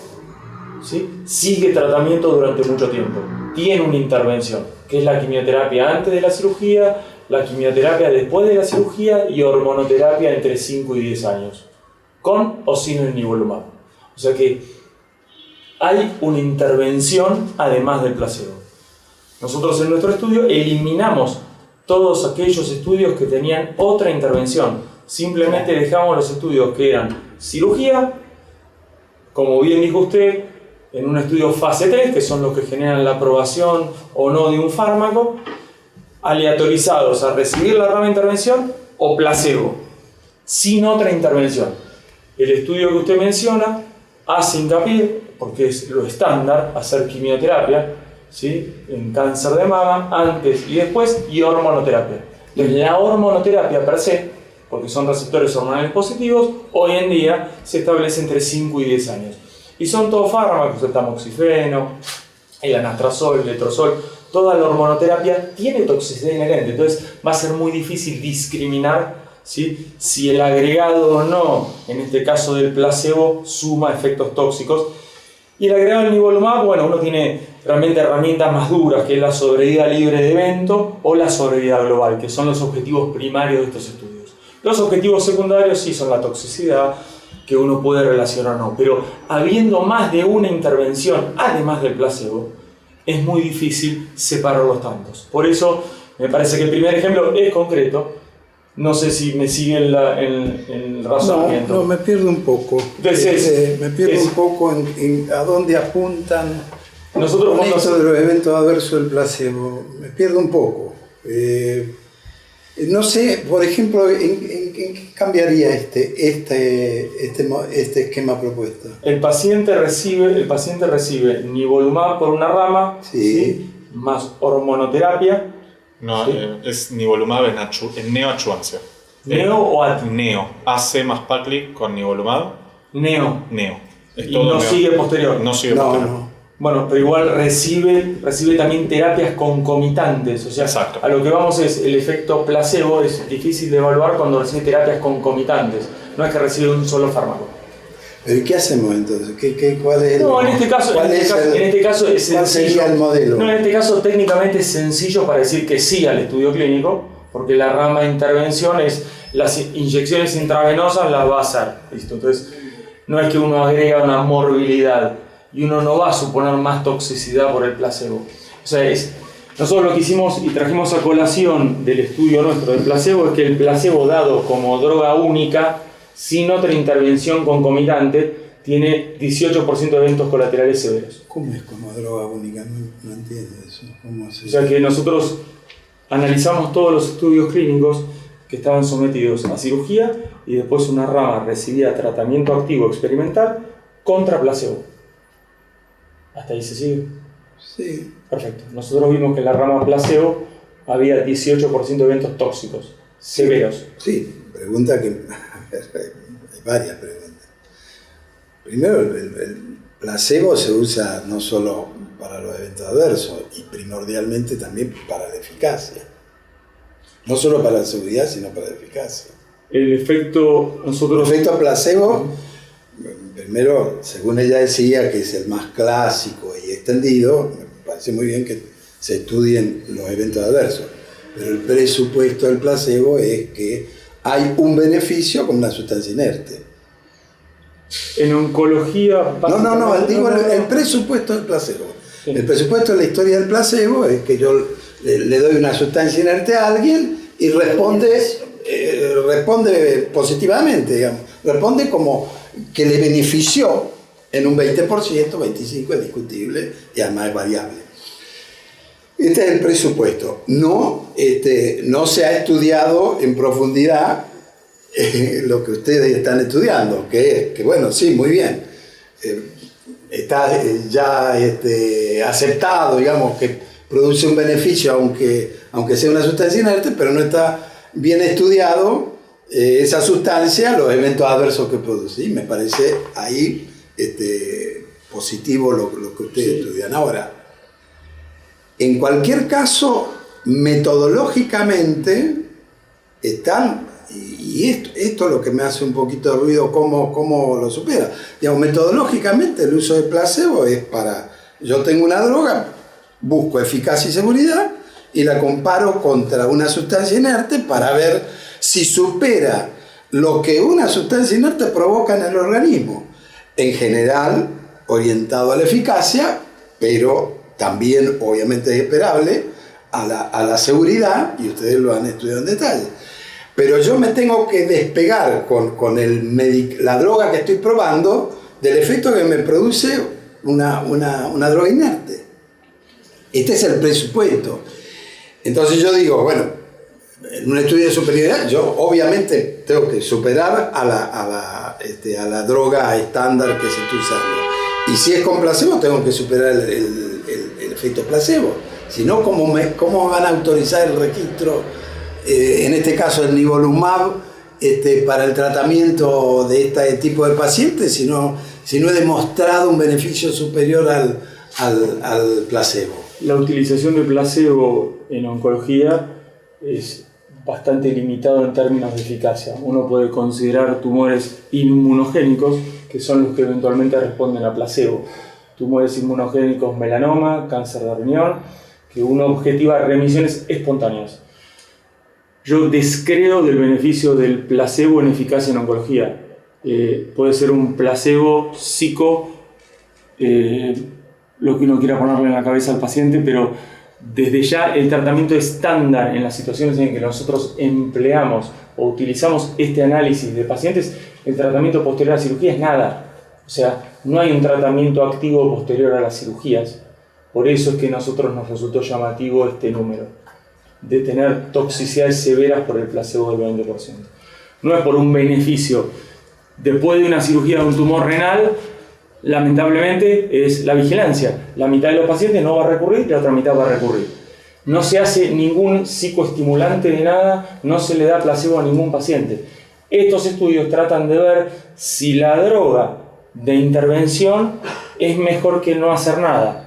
¿sí?, sigue tratamiento durante mucho tiempo. Tiene una intervención, que es la quimioterapia antes de la cirugía, la quimioterapia después de la cirugía y hormonoterapia entre 5 y 10 años, con o sin el nivolumab. O sea que hay una intervención además del placebo. Nosotros en nuestro estudio eliminamos todos aquellos estudios que tenían otra intervención. Simplemente dejamos los estudios que eran cirugía, como bien dijo usted, en un estudio fase 3, que son los que generan la aprobación o no de un fármaco, aleatorizados a recibir la rama de intervención o placebo, sin otra intervención. El estudio que usted menciona hace hincapié, porque es lo estándar, hacer quimioterapia, ¿sí?, en cáncer de mama, antes y después, y hormonoterapia. Entonces, la hormonoterapia per se, porque son receptores hormonales positivos, hoy en día se establece entre 5 y 10 años. Y son todos fármacos, el tamoxifeno, el anastrozol, el letrozol. Toda la hormonoterapia tiene toxicidad inherente, entonces va a ser muy difícil discriminar, ¿sí?, si el agregado o no, en este caso del placebo, suma efectos tóxicos. Y el agregado del nivolumab, uno tiene realmente herramientas más duras, que es la sobrevida libre de evento o la sobrevida global, que son los objetivos primarios de estos estudios. Los objetivos secundarios sí son la toxicidad, que uno puede relacionar o no, pero habiendo más de una intervención, además del placebo, es muy difícil separar los tantos. Por eso me parece que el primer ejemplo es concreto. No sé si me sigue el razonamiento. No, me pierdo un poco. Entonces, me pierdo un poco en a dónde apuntan nosotros con esto de los eventos adversos del placebo. Me pierdo un poco. No sé, por ejemplo, ¿en qué cambiaría este esquema propuesto? El paciente recibe nivolumab por una rama, sí, más hormonoterapia. No, ¿sí? Es nivolumab en neoadjuvancia. ¿Neo o ad? Neo. AC más Pacli con nivolumab. Neo. Es Y todo no sigue posterior. No sigue posterior. No. Bueno, pero igual recibe también terapias concomitantes. O sea, exacto. A lo que vamos es el efecto placebo es difícil de evaluar cuando recibe terapias concomitantes. No es que recibe un solo fármaco. ¿Pero qué hacemos entonces? ¿Cuál es el, no, en este caso es sencillo. ¿Cuál sería el modelo? No, en este caso técnicamente es sencillo para decir que sí al estudio clínico, porque la rama de intervención es las inyecciones intravenosas las va a hacer. ¿Listo? Entonces, no es que uno agrega una morbilidad y uno no va a suponer más toxicidad por el placebo. O sea, Nosotros lo que hicimos y trajimos a colación del estudio nuestro del placebo es que el placebo dado como droga única, sin otra intervención concomitante, tiene 18% de eventos colaterales severos. ¿Cómo es como droga única? No entiendo eso. ¿Cómo se... O sea que nosotros analizamos todos los estudios clínicos que estaban sometidos a cirugía y después una rama recibía tratamiento activo experimental contra placebo. ¿Hasta ahí se sigue? Sí. Perfecto. Nosotros vimos que en la rama placebo había 18% de eventos tóxicos, severos. Sí, pregunta que... Hay varias preguntas. Primero, el placebo se usa no solo para los eventos adversos, y primordialmente también para la eficacia. No solo para la seguridad, sino para la eficacia. El efecto, nosotros... El efecto placebo, primero, según ella decía, que es el más clásico y extendido, me parece muy bien que se estudien los eventos adversos. Pero el presupuesto del placebo es que hay un beneficio con una sustancia inerte. En oncología... Digo el presupuesto del placebo. Sí. El presupuesto de la historia del placebo es que yo le doy una sustancia inerte a alguien y responde positivamente, digamos. Responde como que le benefició en un 20%, 25% es discutible y además es variable. Este es el presupuesto. No se ha estudiado en profundidad lo que ustedes están estudiando, que bueno, sí, muy bien. Está ya aceptado, digamos, que produce un beneficio aunque sea una sustancia inerte, pero no está bien estudiado esa sustancia, los eventos adversos que produce. Y me parece ahí positivo lo que ustedes estudian. Ahora, en cualquier caso, metodológicamente están, y esto es lo que me hace un poquito de ruido, cómo lo supera. Digamos, metodológicamente el uso del placebo es para, yo tengo una droga, busco eficacia y seguridad y la comparo contra una sustancia inerte para ver si supera lo que una sustancia inerte provoca en el organismo. En general, orientado a la eficacia, pero también, obviamente, es esperable a la seguridad, y ustedes lo han estudiado en detalle. Pero yo me tengo que despegar con la droga que estoy probando del efecto que me produce una droga inerte. Este es el presupuesto. Entonces yo digo, bueno, en un estudio de superioridad, yo obviamente tengo que superar a la droga estándar que se está usando. Y si es con placebo, tengo que superar el efecto placebo. Si no, ¿cómo van a autorizar el registro? En este caso el nivolumab para el tratamiento de este tipo de pacientes, si no he demostrado un beneficio superior al placebo. La utilización de placebo en oncología es bastante limitado en términos de eficacia. Uno puede considerar tumores inmunogénicos, que son los que eventualmente responden a placebo. Tumores inmunogénicos, melanoma, cáncer de riñón, que uno objetiva remisiones espontáneas. Yo descreo del beneficio del placebo en eficacia en oncología. Puede ser un placebo lo que uno quiera ponerle en la cabeza al paciente, pero desde ya el tratamiento estándar en las situaciones en que nosotros empleamos o utilizamos este análisis de pacientes, el tratamiento posterior a la cirugía es nada. O sea, no hay un tratamiento activo posterior a las cirugías. Por eso es que a nosotros nos resultó llamativo este número, de tener toxicidades severas por el placebo del 20%. No es por un beneficio. Después de una cirugía de un tumor renal, lamentablemente es la vigilancia. La mitad de los pacientes no va a recurrir y la otra mitad va a recurrir. No se hace ningún psicoestimulante de nada, no se le da placebo a ningún paciente. Estos estudios tratan de ver si la droga de intervención es mejor que no hacer nada.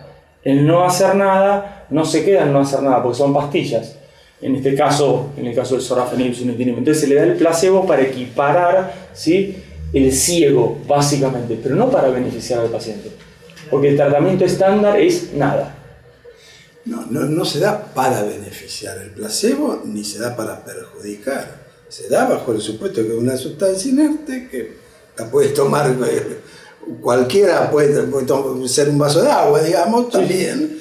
El no hacer nada no se queda en no hacer nada porque son pastillas. En este caso, en el caso del sorafenib, sunitinib, entonces se le da el placebo para equiparar, ¿sí?, el ciego, básicamente, pero no para beneficiar al paciente, porque el tratamiento estándar es nada. No se da para beneficiar el placebo, ni se da para perjudicar. Se da bajo el supuesto que es una sustancia inerte que la puedes tomar cualquiera, puede ser un vaso de agua, digamos, también.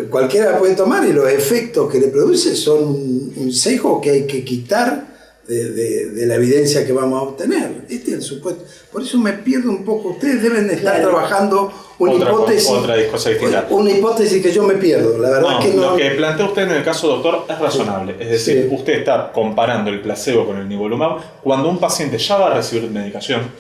cualquiera puede tomar y los efectos que le produce son un sesgo que hay que quitar de la evidencia que vamos a obtener. Este es el supuesto. Por eso me pierdo un poco. Ustedes deben estar trabajando una hipótesis. Otra cosa distinta. Una hipótesis que yo me pierdo. La verdad que no. Lo que plantea usted en el caso, doctor, es razonable. Es decir, usted está comparando el placebo con el nivolumab. Cuando un paciente ya va a recibir medicación,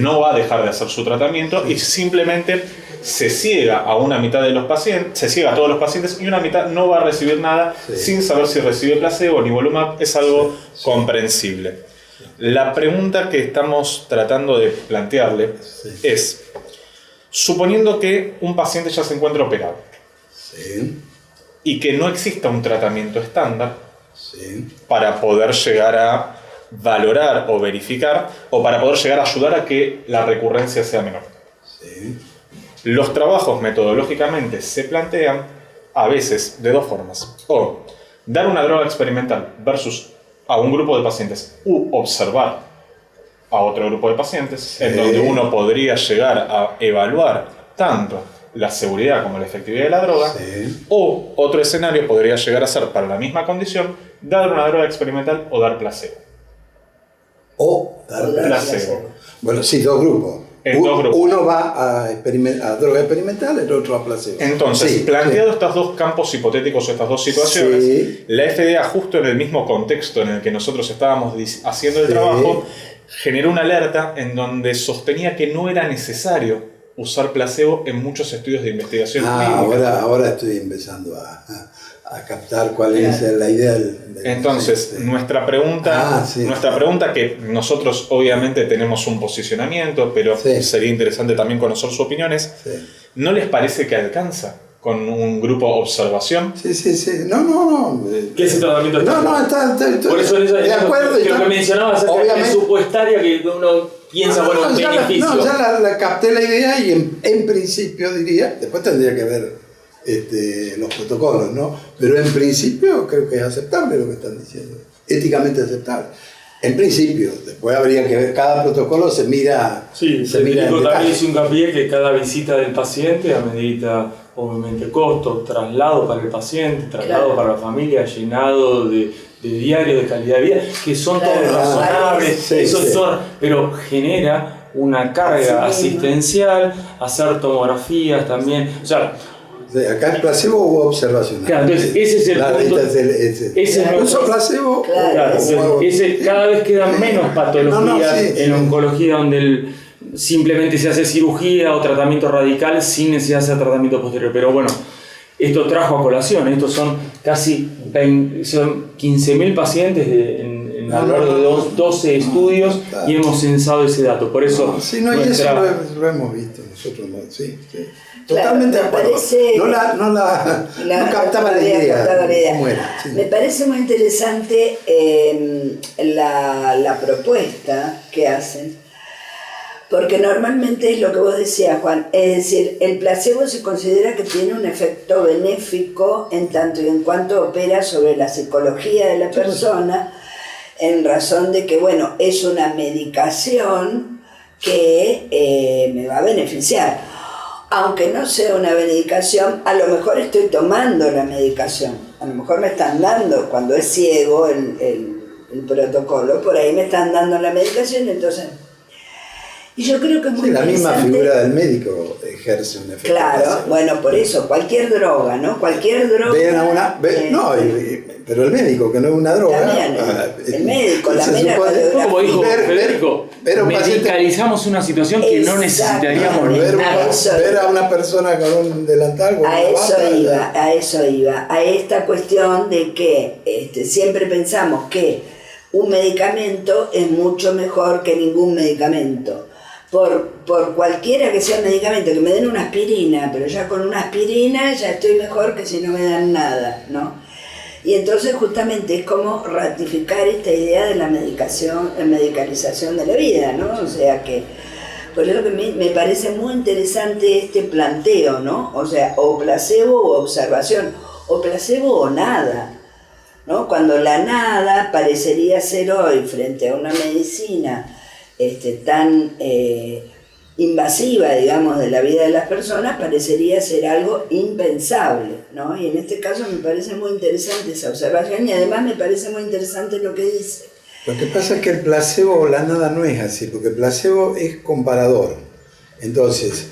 no va a dejar de hacer su tratamiento y simplemente se ciega a una mitad de los pacientes, se ciega a todos los pacientes y una mitad no va a recibir nada sin saber si recibe placebo o nivolumab. Es algo comprensible. La pregunta que estamos tratando de plantearle es, suponiendo que un paciente ya se encuentra operado y que no exista un tratamiento estándar para poder llegar a valorar o verificar o para poder llegar a ayudar a que la recurrencia sea menor. Los trabajos metodológicamente se plantean a veces de dos formas. O dar una droga experimental versus a un grupo de pacientes u observar a otro grupo de pacientes en donde uno podría llegar a evaluar tanto la seguridad como la efectividad de la droga. O otro escenario podría llegar a ser para la misma condición dar una droga experimental o dar placebo. O dar placebo. Bueno, sí, dos grupos. Uno va a droga experimental, el otro a placebo. Entonces, planteado estos dos campos hipotéticos, estas dos situaciones, la FDA, justo en el mismo contexto en el que nosotros estábamos haciendo el trabajo, generó una alerta en donde sostenía que no era necesario usar placebo en muchos estudios de investigación clínica. Ahora estoy empezando a captar cuál es la idea del entonces, nuestra pregunta, que nosotros obviamente tenemos un posicionamiento, pero sería interesante también conocer su opinión, es, ¿no les parece que alcanza con un grupo observación? No. ¿Qué es el tratamiento? Está por eso de acuerdo. Lo que mencionaba acerca de presupuestaria, que uno piensa, beneficio. Ya la capté la idea y en principio diría, después tendría que ver los protocolos, ¿no? Pero en principio creo que es aceptable lo que están diciendo, éticamente aceptable. En principio, después habría que ver, cada protocolo se mira. También hizo hincapié que cada visita del paciente amerita, obviamente, costo, traslado para el paciente, traslado para la familia, llenado de diarios de calidad de vida, que son todos razonables, pero genera una carga asistencial, hacer tomografías también, acá es placebo o observacional. Claro, entonces ese es el punto. Ese uso placebo. Cada vez quedan menos patologías en oncología donde simplemente se hace cirugía o tratamiento radical sin necesidad de hacer tratamiento posterior. Pero bueno, esto trajo a colación. Estos son casi 15.000 pacientes a lo largo de 12 estudios y hemos censado ese dato. Por eso. Y eso lo hemos visto nosotros. Totalmente de acuerdo. No captaba la idea. Me parece muy interesante la propuesta que hacen, porque normalmente es lo que vos decías, Juan, es decir, el placebo se considera que tiene un efecto benéfico en tanto y en cuanto opera sobre la psicología de la persona, en razón de que, bueno, es una medicación que me va a beneficiar. Aunque no sea una medicación, a lo mejor estoy tomando la medicación. A lo mejor me están dando, cuando es ciego el protocolo, por ahí me están dando la medicación, entonces... Y yo creo que es muy interesante. La misma figura del médico ejerce un efecto. Claro, bueno, por eso, cualquier droga, ¿no? Cualquier droga... Pero el médico, que no es una droga... También, el médico, la mera radiografía. Como dijo Federico, medicalizamos una situación que no necesitaríamos ver a una persona con un delantal... A eso iba. A esta cuestión de que siempre pensamos que un medicamento es mucho mejor que ningún medicamento. Por cualquiera que sea el medicamento, que me den una aspirina, pero ya con una aspirina ya estoy mejor que si no me dan nada, ¿no? Y entonces justamente es como ratificar esta idea de la medicalización de la vida, ¿no? O sea que, por eso que me parece muy interesante este planteo, ¿no? O sea, o placebo o observación, o placebo o nada, ¿no? Cuando la nada parecería ser hoy frente a una medicina tan invasiva, digamos, de la vida de las personas, parecería ser algo impensable, ¿no? Y en este caso me parece muy interesante esa observación y además me parece muy interesante lo que dice. Lo que pasa es que el placebo, la nada no es así, porque el placebo es comparador. Entonces,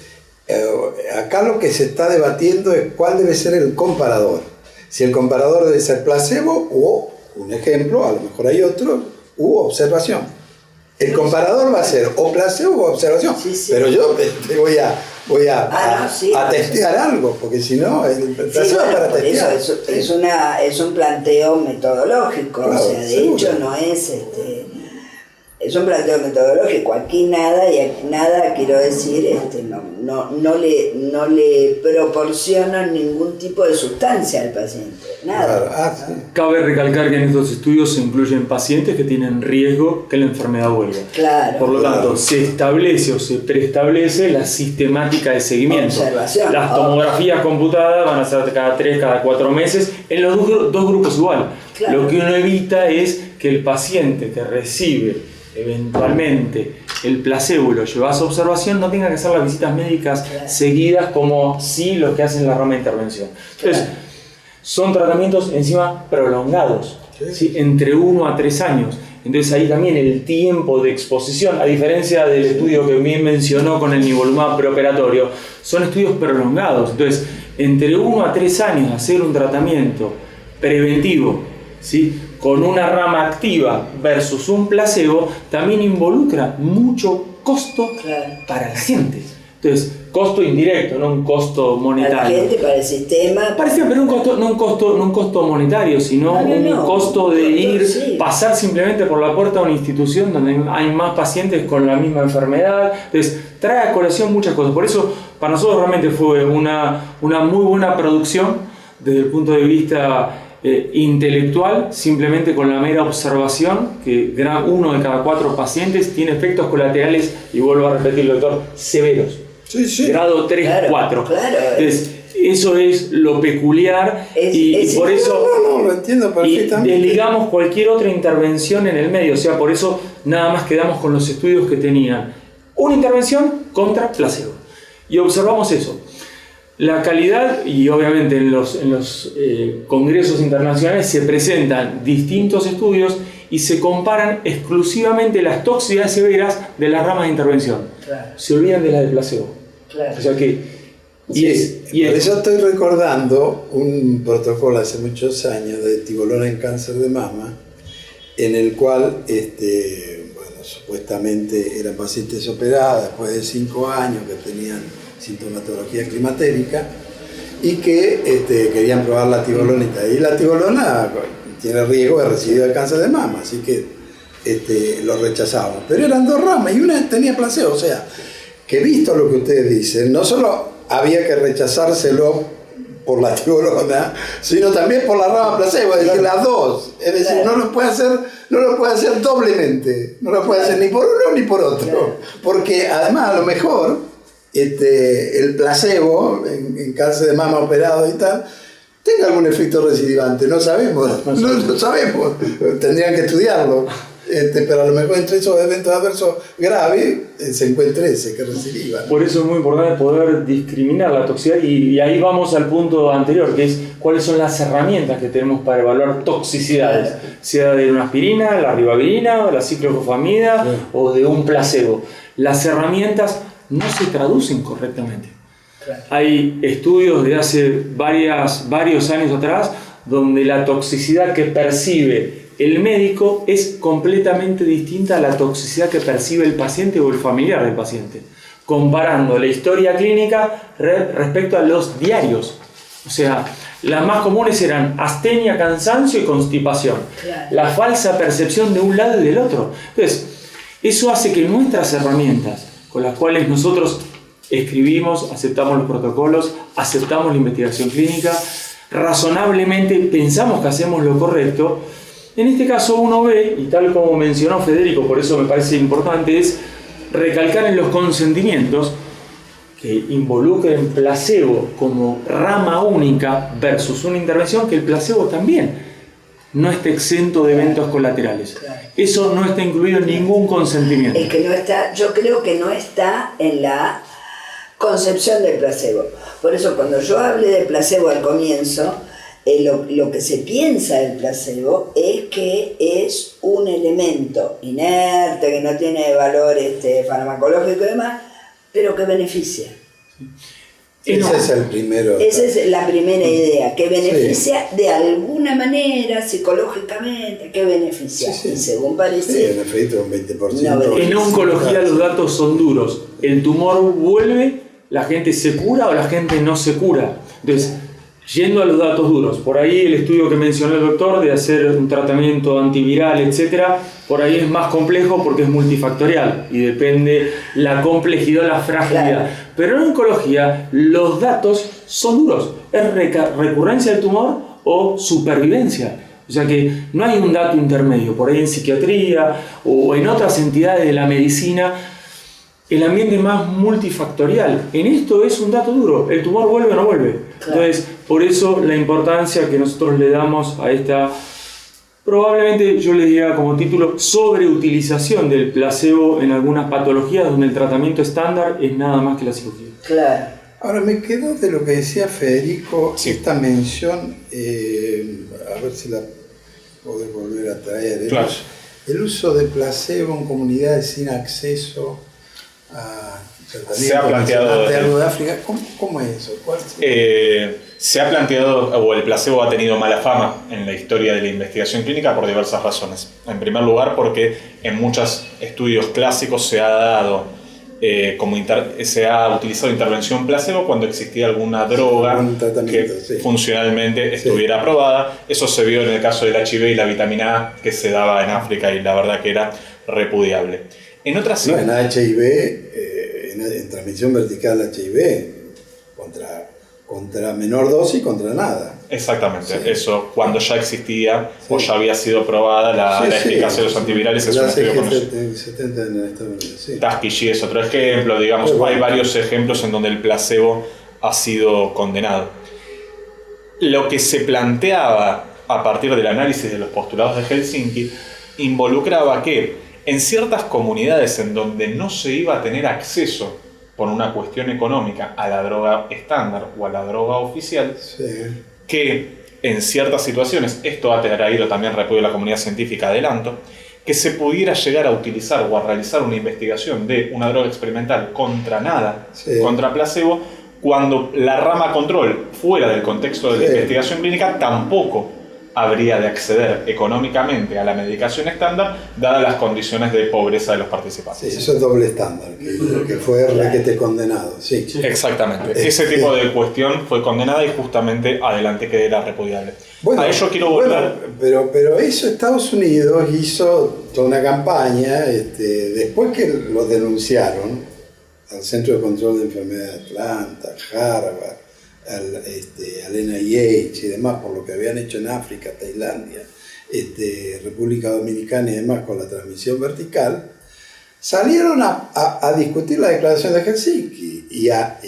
acá lo que se está debatiendo es cuál debe ser el comparador. Si el comparador debe ser placebo o, un ejemplo, a lo mejor hay otro, u observación. El comparador va a ser o placebo o observación, sí. Pero yo voy a testear algo, porque si no, el placebo es para testear. Eso es un planteo metodológico, claro, o sea, de hecho no es es un planteo metodológico. Aquí nada quiero decir, no le proporcionan ningún tipo de sustancia al paciente, nada. Claro. Sí. Cabe recalcar que en estos estudios se incluyen pacientes que tienen riesgo que la enfermedad vuelva. Claro. Por lo tanto, se establece o se preestablece la sistemática de seguimiento. Observación. Las tomografías computadas van a ser cada 3, cada 4 meses, en los dos grupos igual. Claro. Lo que uno evita es que el paciente que recibe eventualmente el placebo y lo lleva a su observación no tenga que hacer las visitas médicas seguidas como sí los que hacen la rama de intervención. Entonces, son tratamientos encima prolongados, ¿sí? Entre 1 a 3 años. Entonces ahí también el tiempo de exposición, a diferencia del estudio que bien mencionó con el nivolumab preoperatorio, son estudios prolongados. Entonces, entre 1 a 3 años hacer un tratamiento preventivo, ¿sí? Con una rama activa versus un placebo, también involucra mucho costo para la gente. Entonces, costo indirecto, no un costo monetario. Para la gente, para el sistema. Pero no un costo monetario, sino un costo de pasar simplemente por la puerta de una institución donde hay más pacientes con la misma enfermedad. Entonces, trae a colación muchas cosas. Por eso, para nosotros realmente fue una muy buena producción desde el punto de vista intelectual, simplemente con la mera observación que 1 de cada 4 pacientes tiene efectos colaterales, y vuelvo a repetirlo, doctor, severos. Sí. Grado 3, 4. Claro. Entonces, eso es lo peculiar y por eso lo entiendo perfectamente. Y desligamos cualquier otra intervención en el medio. O sea, por eso nada más quedamos con los estudios que tenían una intervención contra placebo. Y observamos eso. La calidad, y obviamente en los congresos internacionales se presentan distintos estudios y se comparan exclusivamente las toxicidades severas de las ramas de intervención. Claro. Se olvidan de la de placebo. Claro. O sea que... Por eso estoy recordando un protocolo hace muchos años de tibolona en cáncer de mama, en el cual supuestamente eran pacientes operados después de 5 años que tenían sintomatología climatérica y que querían probar la tibolonita. Y la tibolona tiene riesgo de recidiva de cáncer de mama, así que lo rechazábamos. Pero eran 2 ramas y una tenía placebo, o sea, que visto lo que ustedes dicen, no solo había que rechazárselo por la tibolona, sino también por la rama placebo, es decir, las dos. Es decir, no lo puede hacer doblemente, no lo puede hacer ni por uno ni por otro, porque además a lo mejor el placebo en cáncer de mama operado y tal tenga algún efecto recidivante, no sabemos, no sabemos, tendrían que estudiarlo, pero a lo mejor entre esos eventos adversos graves se encuentra ese que recidiva, ¿no? Por eso es muy importante poder discriminar la toxicidad y ahí vamos al punto anterior, que es cuáles son las herramientas que tenemos para evaluar toxicidades, sea de una aspirina, la ribavirina, la ciclofosfamida o de un placebo. Las herramientas no se traducen correctamente. Claro. Hay estudios de hace varios años atrás donde la toxicidad que percibe el médico es completamente distinta a la toxicidad que percibe el paciente o el familiar del paciente, comparando la historia clínica respecto a los diarios. O sea, las más comunes eran astenia, cansancio y constipación. Claro. La falsa percepción de un lado y del otro. Entonces, eso hace que nuestras herramientas, con las cuales nosotros escribimos, aceptamos los protocolos, aceptamos la investigación clínica, razonablemente pensamos que hacemos lo correcto. En este caso uno ve, y tal como mencionó Federico, por eso me parece importante, es recalcar en los consentimientos que involucren placebo como rama única versus una intervención, que el placebo también no esté exento de eventos colaterales. Claro. Eso no está incluido en ningún consentimiento. Es que no está, yo creo que no está en la concepción del placebo. Por eso cuando yo hablé de placebo al comienzo, lo que se piensa del placebo es que es un elemento inerte, que no tiene valor farmacológico y demás, pero que beneficia. Ese es el primero. Esa es la primera idea, que beneficia de alguna manera, psicológicamente, que beneficia. Sí. Y según parece... Sí, en efecto, un 20%. No, En oncología los datos son duros. El tumor vuelve, la gente se cura o la gente no se cura. Entonces, yendo a los datos duros, por ahí el estudio que mencionó el doctor de hacer un tratamiento antiviral, etcétera, por ahí es más complejo porque es multifactorial y depende la complejidad, la fragilidad. Claro. Pero en oncología los datos son duros. Es recurrencia del tumor o supervivencia. O sea que no hay un dato intermedio. Por ahí en psiquiatría o en otras entidades de la medicina, el ambiente es más multifactorial. En esto es un dato duro. El tumor vuelve o no vuelve. Claro. Entonces, por eso la importancia que nosotros le damos a esta, probablemente yo le diría como título, sobreutilización del placebo en algunas patologías donde el tratamiento estándar es nada más que la cirugía. Claro. Ahora me quedo de lo que decía Federico, esta mención, a ver si la podés volver a traer. Claro. El uso de placebo en comunidades sin acceso a tratamiento. Se ha planteado de algo de África. ¿Cómo es eso? Se ha planteado, o el placebo ha tenido mala fama en la historia de la investigación clínica por diversas razones. En primer lugar, porque en muchos estudios clásicos se ha dado se ha utilizado intervención placebo cuando existía alguna droga que funcionalmente estuviera aprobada. Eso se vio en el caso del HIV y la vitamina A que se daba en África y la verdad que era repudiable. En otras... No, en HIV, en transmisión vertical HIV, contra menor dosis, contra nada. Exactamente, Sí. Eso cuando ya existía o ya había sido probada la eficacia de los antivirales es un estudio conocido. 70 en Estados Unidos, sí. Tuskegee es otro ejemplo, digamos, Bueno. hay varios ejemplos en donde el placebo ha sido condenado. Lo que se planteaba a partir del análisis de los postulados de Helsinki involucraba que en ciertas comunidades en donde no se iba a tener acceso por una cuestión económica a la droga estándar o a la droga oficial, Sí. que en ciertas situaciones, esto ha traído también repudio de la comunidad científica adelanto, que se pudiera llegar a utilizar o a realizar una investigación de una droga experimental contra nada, Sí. contra placebo, cuando la rama control fuera del contexto de la Sí. investigación clínica tampoco habría de acceder económicamente a la medicación estándar dadas las condiciones de pobreza de los participantes. Sí, eso es doble estándar, que fue requete condenado, sí. Exactamente. Ese tipo de cuestión fue condenada y justamente adelante que era repudiable. Bueno, A ello quiero volver. Bueno, pero eso Estados Unidos hizo toda una campaña, después que lo denunciaron al Centro de Control de Enfermedades de Atlanta, Harvard, al NIH y demás, por lo que habían hecho en África, Tailandia, República Dominicana y demás con la transmisión vertical, salieron a discutir la declaración de Helsinki y a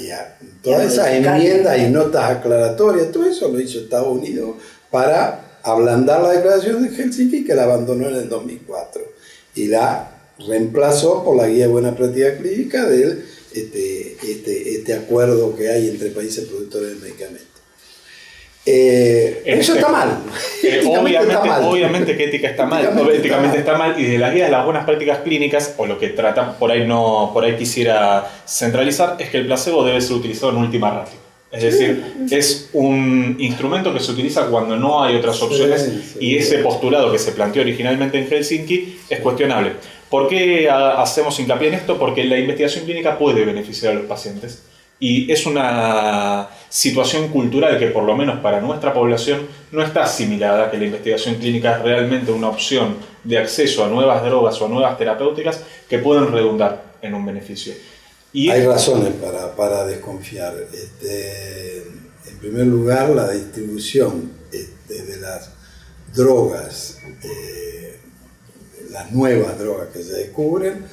todas esas enmiendas y notas aclaratorias, todo eso lo hizo Estados Unidos para ablandar la declaración de Helsinki, que la abandonó en el 2004 y la reemplazó por la guía de buena práctica clínica del este acuerdo que hay entre países productores de medicamentos. Eso está mal. Obviamente que ética está mal, éticamente está mal, y de la guía de las buenas prácticas clínicas, o lo que tratan, por ahí quisiera centralizar, es que el placebo debe ser utilizado en última ratio. Es decir, es un instrumento que se utiliza cuando no hay otras opciones, y ese postulado que se planteó originalmente en Helsinki es cuestionable. ¿Por qué hacemos hincapié en esto? Porque la investigación clínica puede beneficiar a los pacientes. Y es una situación cultural que, por lo menos para nuestra población, no está asimilada, que la investigación clínica es realmente una opción de acceso a nuevas drogas o a nuevas terapéuticas que pueden redundar en un beneficio. Y hay razones para desconfiar. En primer lugar, la distribución de las drogas, las nuevas drogas que se descubren,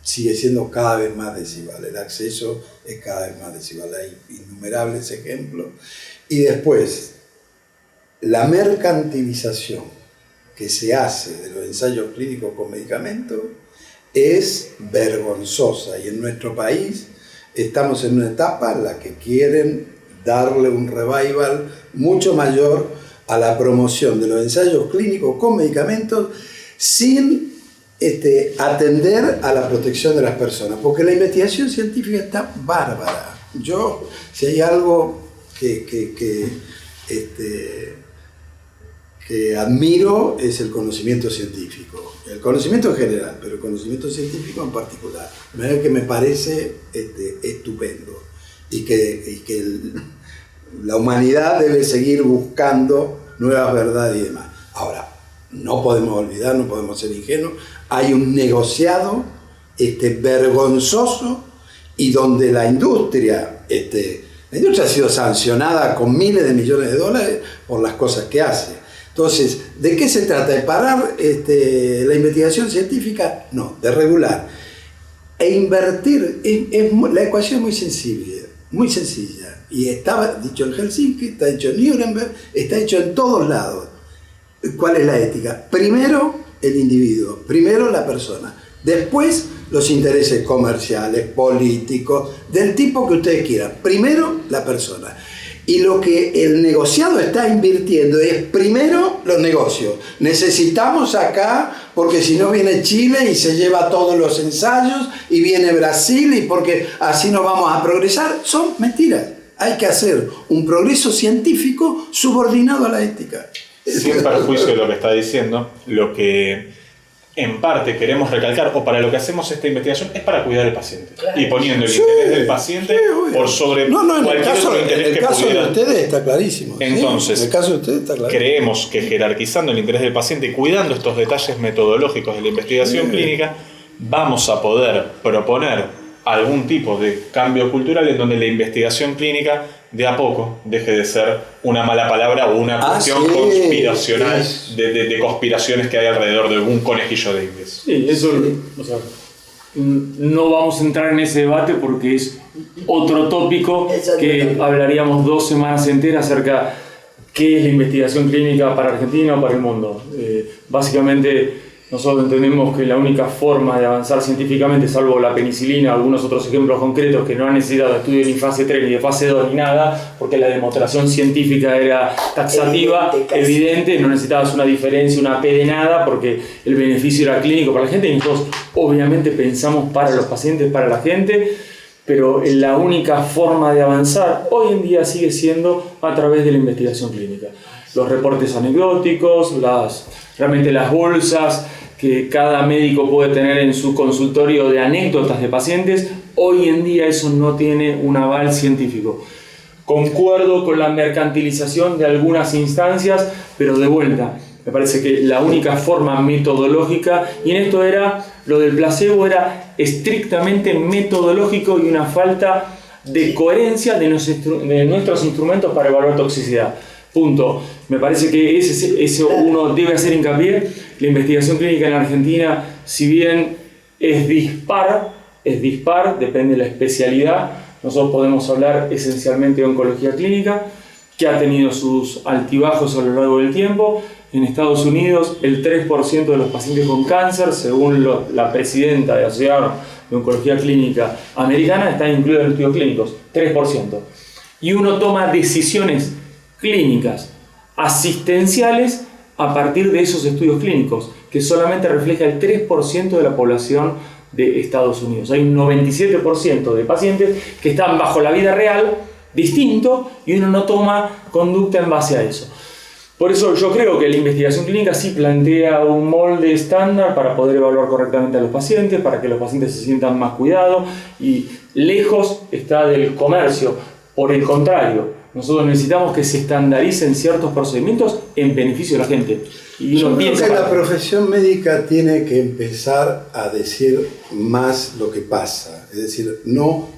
sigue siendo cada vez más desigual. El acceso es cada vez más desigual. Hay innumerables ejemplos. Y después, la mercantilización que se hace de los ensayos clínicos con medicamentos es vergonzosa, y en nuestro país estamos en una etapa en la que quieren darle un revival mucho mayor a la promoción de los ensayos clínicos con medicamentos sin atender a la protección de las personas, porque la investigación científica está bárbara. Yo, si hay algo que admiro, es el conocimiento científico, el conocimiento en general, pero el conocimiento científico en particular, de manera que me parece estupendo, y que la humanidad debe seguir buscando nuevas verdades y demás. Ahora, no podemos olvidar, no podemos ser ingenuos, hay un negociado vergonzoso, y donde la industria ha sido sancionada con miles de millones de dólares por las cosas que hace. Entonces, ¿de qué se trata? ¿De parar la investigación científica? No, de regular. E invertir, la ecuación es muy sencilla. Y estaba dicho en Helsinki, está hecho en Nuremberg, está hecho en todos lados. ¿Cuál es la ética? Primero el individuo, primero la persona, después los intereses comerciales, políticos, del tipo que ustedes quieran. Primero la persona. Y lo que el negociado está invirtiendo es primero los negocios. Necesitamos acá, porque si no viene Chile y se lleva todos los ensayos, y viene Brasil, y porque así no vamos a progresar. Son mentiras. Hay que hacer un progreso científico subordinado a la ética. Sin perjuicio de lo que está diciendo, lo que en parte queremos recalcar, o para lo que hacemos esta investigación, es para cuidar al paciente. Claro. Y poniendo el interés del paciente por sobre cualquier otro interés que pudiera. En el caso de ustedes está clarísimo. Entonces, en el caso de ustedes está clarísimo. Creemos que jerarquizando el interés del paciente y cuidando estos detalles metodológicos de la investigación clínica, vamos a poder proponer algún tipo de cambio cultural en donde la investigación clínica de a poco deje de ser una mala palabra o una cuestión conspiracional de conspiraciones que hay alrededor de un conejillo de indias. Sí, eso, o sea, no vamos a entrar en ese debate porque es otro tópico que hablaríamos 2 semanas enteras acerca qué es la investigación clínica para Argentina o para el mundo. Básicamente, nosotros entendemos que la única forma de avanzar científicamente, salvo la penicilina, algunos otros ejemplos concretos que no han necesitado estudio ni fase 3 ni de fase 2 ni nada, porque la demostración científica era taxativa, evidente, no necesitabas una diferencia, una P de nada, porque el beneficio era clínico para la gente, y nosotros obviamente pensamos para los pacientes, para la gente, pero la única forma de avanzar hoy en día sigue siendo a través de la investigación clínica. Los reportes anecdóticos, realmente las bolsas que cada médico puede tener en su consultorio de anécdotas de pacientes, hoy en día eso no tiene un aval científico. Concuerdo con la mercantilización de algunas instancias, pero de vuelta, me parece que la única forma metodológica, y en esto lo del placebo era estrictamente metodológico y una falta de coherencia de nuestros instrumentos para evaluar toxicidad. Punto. Me parece que ese uno debe hacer hincapié. La investigación clínica en Argentina, si bien es dispar, depende de la especialidad. Nosotros podemos hablar esencialmente de oncología clínica, que ha tenido sus altibajos a lo largo del tiempo. En Estados Unidos, el 3% de los pacientes con cáncer, según la presidenta de la Sociedad de Oncología Clínica Americana, están incluidos en estudios clínicos, 3%. Y uno toma decisiones clínicas asistenciales a partir de esos estudios clínicos, que solamente refleja el 3% de la población de Estados Unidos. Hay un 97% de pacientes que están bajo la vida real distinto, y uno no toma conducta en base a eso. Por eso yo creo que la investigación clínica sí plantea un molde estándar para poder evaluar correctamente a los pacientes, para que los pacientes se sientan más cuidados, y lejos está del comercio. Por el contrario, nosotros necesitamos que se estandaricen ciertos procedimientos en beneficio de la gente. Y yo creo que la profesión médica tiene que empezar a decir más lo que pasa. Es decir, no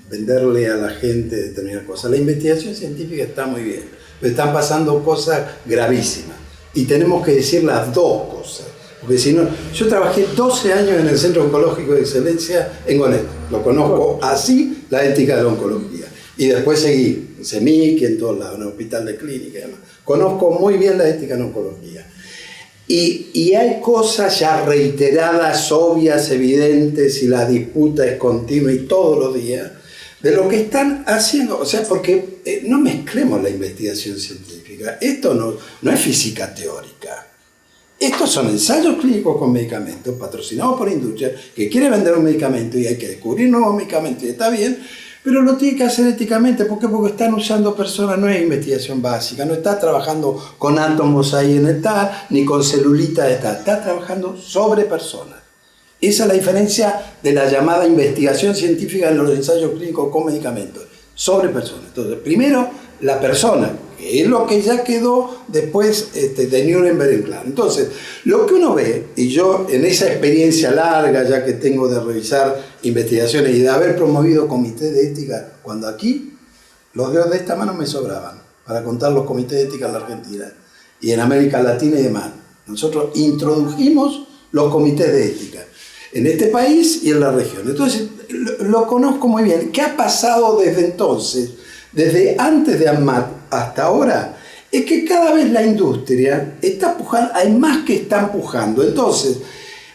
venderle a la gente determinadas cosas. La investigación científica está muy bien, pero están pasando cosas gravísimas. Y tenemos que decir las dos cosas. Porque si no, yo trabajé 12 años en el Centro Oncológico de Excelencia en Gonet. Lo conozco así, la ética de la oncología. Y después seguí CEMIC y en todos lados, en el hospital de clínica y demás. Conozco muy bien la ética en oncología. Y hay cosas ya reiteradas, obvias, evidentes, y la disputa es continua y todos los días, de lo que están haciendo. O sea, porque no mezclemos la investigación científica. Esto no es física teórica. Estos son ensayos clínicos con medicamentos patrocinados por industria que quiere vender un medicamento y hay que descubrir nuevos medicamentos y está bien, pero lo tiene que hacer éticamente. ¿Por qué? Porque están usando personas, no es investigación básica, no está trabajando con átomos ahí en el tal, ni con celulitas de tal, está trabajando sobre personas. Esa es la diferencia de la llamada investigación científica en los ensayos clínicos con medicamentos, sobre personas. Entonces, primero, la persona, que es lo que ya quedó después de Nuremberg en claro. Entonces, lo que uno ve, y yo en esa experiencia larga ya que tengo de revisar investigaciones y de haber promovido comités de ética, cuando aquí los dedos de esta mano me sobraban para contar los comités de ética en la Argentina y en América Latina y demás. Nosotros introdujimos los comités de ética en este país y en la región. Entonces, lo conozco muy bien. ¿Qué ha pasado desde entonces? Desde antes de ANMAT hasta ahora, es que cada vez la industria está pujando, hay más que están pujando. Entonces,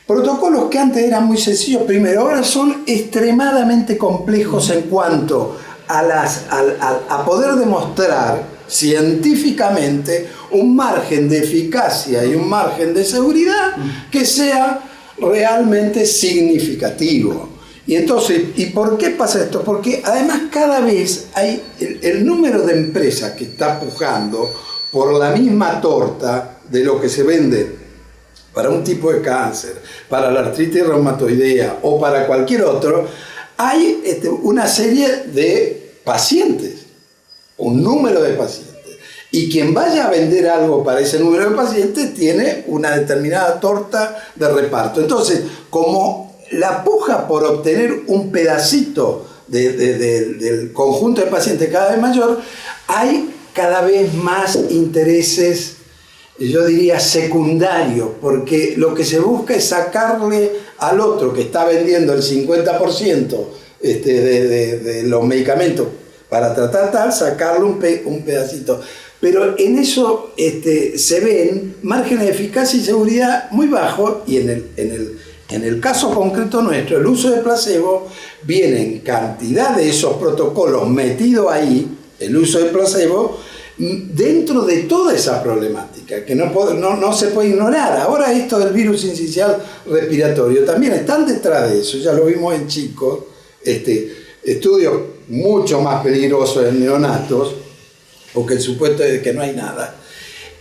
protocolos que antes eran muy sencillos, primero, ahora son extremadamente complejos en cuanto a poder demostrar científicamente un margen de eficacia y un margen de seguridad que sea realmente significativo. Y entonces, ¿y por qué pasa esto? Porque además cada vez hay el número de empresas que está pujando por la misma torta de lo que se vende para un tipo de cáncer, para la artritis reumatoidea o para cualquier otro, hay una serie de pacientes, un número de pacientes. Y quien vaya a vender algo para ese número de pacientes tiene una determinada torta de reparto. Entonces, como la puja por obtener un pedacito del conjunto de pacientes cada vez mayor, hay cada vez más intereses, yo diría secundarios, porque lo que se busca es sacarle al otro que está vendiendo el 50% de los medicamentos para tratar tal, sacarle un pedacito. Pero en eso se ven márgenes de eficacia y seguridad muy bajos, y en el caso concreto nuestro, el uso de placebo, viene en cantidad de esos protocolos metidos ahí, el uso de placebo, dentro de toda esa problemática, que no se puede ignorar. Ahora esto del virus sincicial respiratorio también están detrás de eso, ya lo vimos en chicos, estudios mucho más peligrosos en neonatos, porque el supuesto es que no hay nada.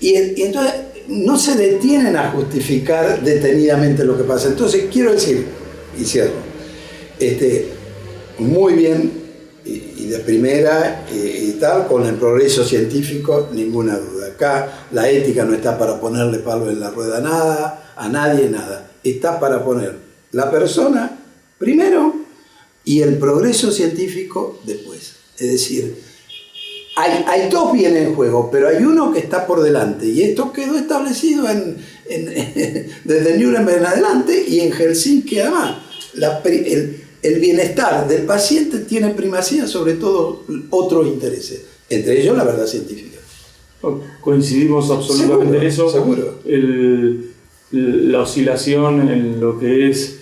Y entonces no se detienen a justificar detenidamente lo que pasa. Entonces quiero decir, y cierro, muy bien y de primera y tal, con el progreso científico, ninguna duda. Acá la ética no está para ponerle palo en la rueda a nadie, nada. Está para poner la persona primero y el progreso científico después. Es decir, hay dos bienes en juego, pero hay uno que está por delante, y esto quedó establecido desde Nuremberg en adelante y en Helsinki además. El bienestar del paciente tiene primacía sobre todo otros intereses, entre ellos la verdad científica. Coincidimos absolutamente en eso. Seguro. La oscilación en lo que es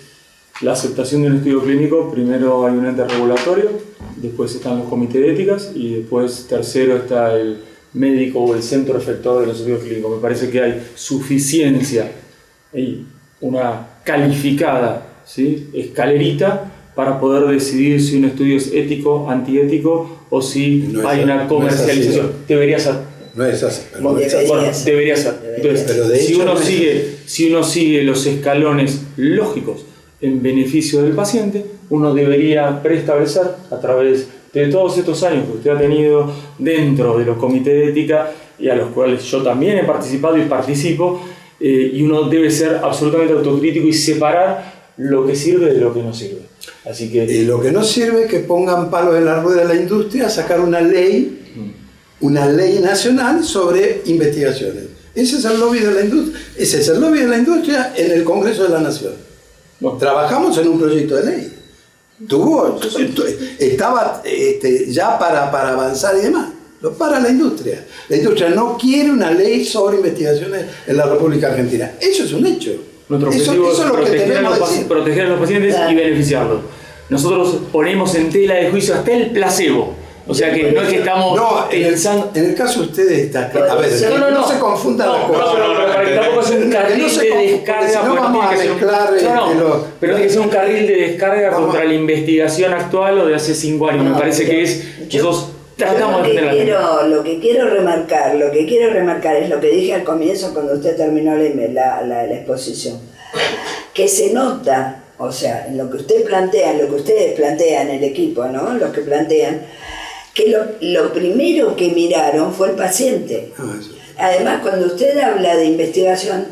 la aceptación de un estudio clínico, primero hay un ente regulatorio, después están los comités de éticas y después tercero está el médico o el centro efectuador de los estudios clínicos. Me parece que hay suficiencia y una calificada, ¿sí?, escalerita para poder decidir si un estudio es ético, antiético o si no hay una comercialización. No debería ser. No es así. Debería ser. Entonces, pero de hecho, si uno sigue los escalones lógicos en beneficio del paciente, uno debería preestablecer a través de todos estos años que usted ha tenido dentro de los comités de ética y a los cuales yo también he participado y participo, y uno debe ser absolutamente autocrítico y separar lo que sirve de lo que no sirve. Así que lo que no sirve es que pongan palos en la rueda de la industria, sacar una ley nacional sobre investigaciones. Ese es el lobby de la industria. Ese es el lobby de la industria en el Congreso de la Nación. Bueno, trabajamos en un proyecto de ley Estaba ya para avanzar y demás. Lo para la industria. La industria no quiere una ley sobre investigaciones en la República Argentina. Eso es un hecho. Nuestro objetivo eso es es lo que proteger tenemos a los pacientes y beneficiarlos. Nosotros ponemos en tela de juicio hasta el placebo. O sea que no es que estamos pensando... En el caso de ustedes está claro. A ver, no se confundan las cosas. Para que tampoco sea un carril de descarga. Si no vamos a mezclar pero tiene que ser un carril de descarga contra la investigación actual o de hace 5 años. Me parece que es... Nosotros tratamos de tener lo que quiero remarcar es lo que dije al comienzo cuando usted terminó la exposición. Que se nota, o sea, en lo que usted plantea, lo que ustedes plantean, el equipo, ¿no? Los que plantean, que lo primero que miraron fue el paciente. Además, cuando usted habla de investigación,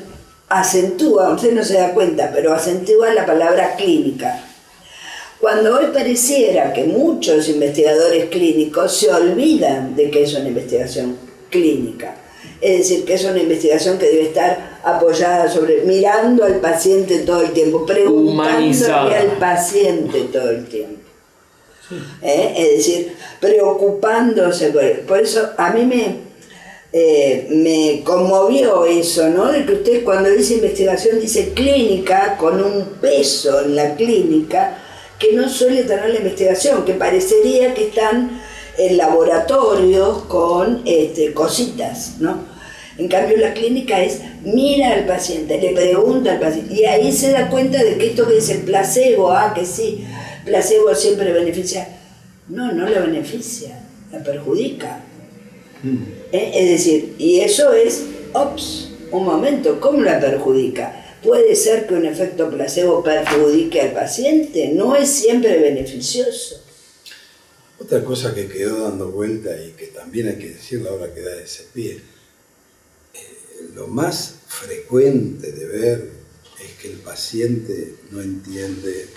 acentúa, usted no se da cuenta, pero acentúa la palabra clínica. Cuando hoy pareciera que muchos investigadores clínicos se olvidan de que es una investigación clínica. Es decir, que es una investigación que debe estar apoyada mirando al paciente todo el tiempo, preguntándole al paciente todo el tiempo. Es decir, preocupándose por él. Por eso a mí me conmovió eso, ¿no? De que usted cuando dice investigación dice clínica, con un peso en la clínica que no suele tener la investigación, que parecería que están en laboratorios con cositas, ¿no? En cambio la clínica es, mira al paciente, le pregunta al paciente, y ahí se da cuenta de que esto que dice el placebo, que sí, placebo siempre beneficia. No le beneficia, la perjudica. Es decir, y eso es, un momento, ¿cómo la perjudica? Puede ser que un efecto placebo perjudique al paciente, no es siempre beneficioso. Otra cosa que quedó dando vuelta y que también hay que decirlo ahora que da ese pie, lo más frecuente de ver es que el paciente no entiende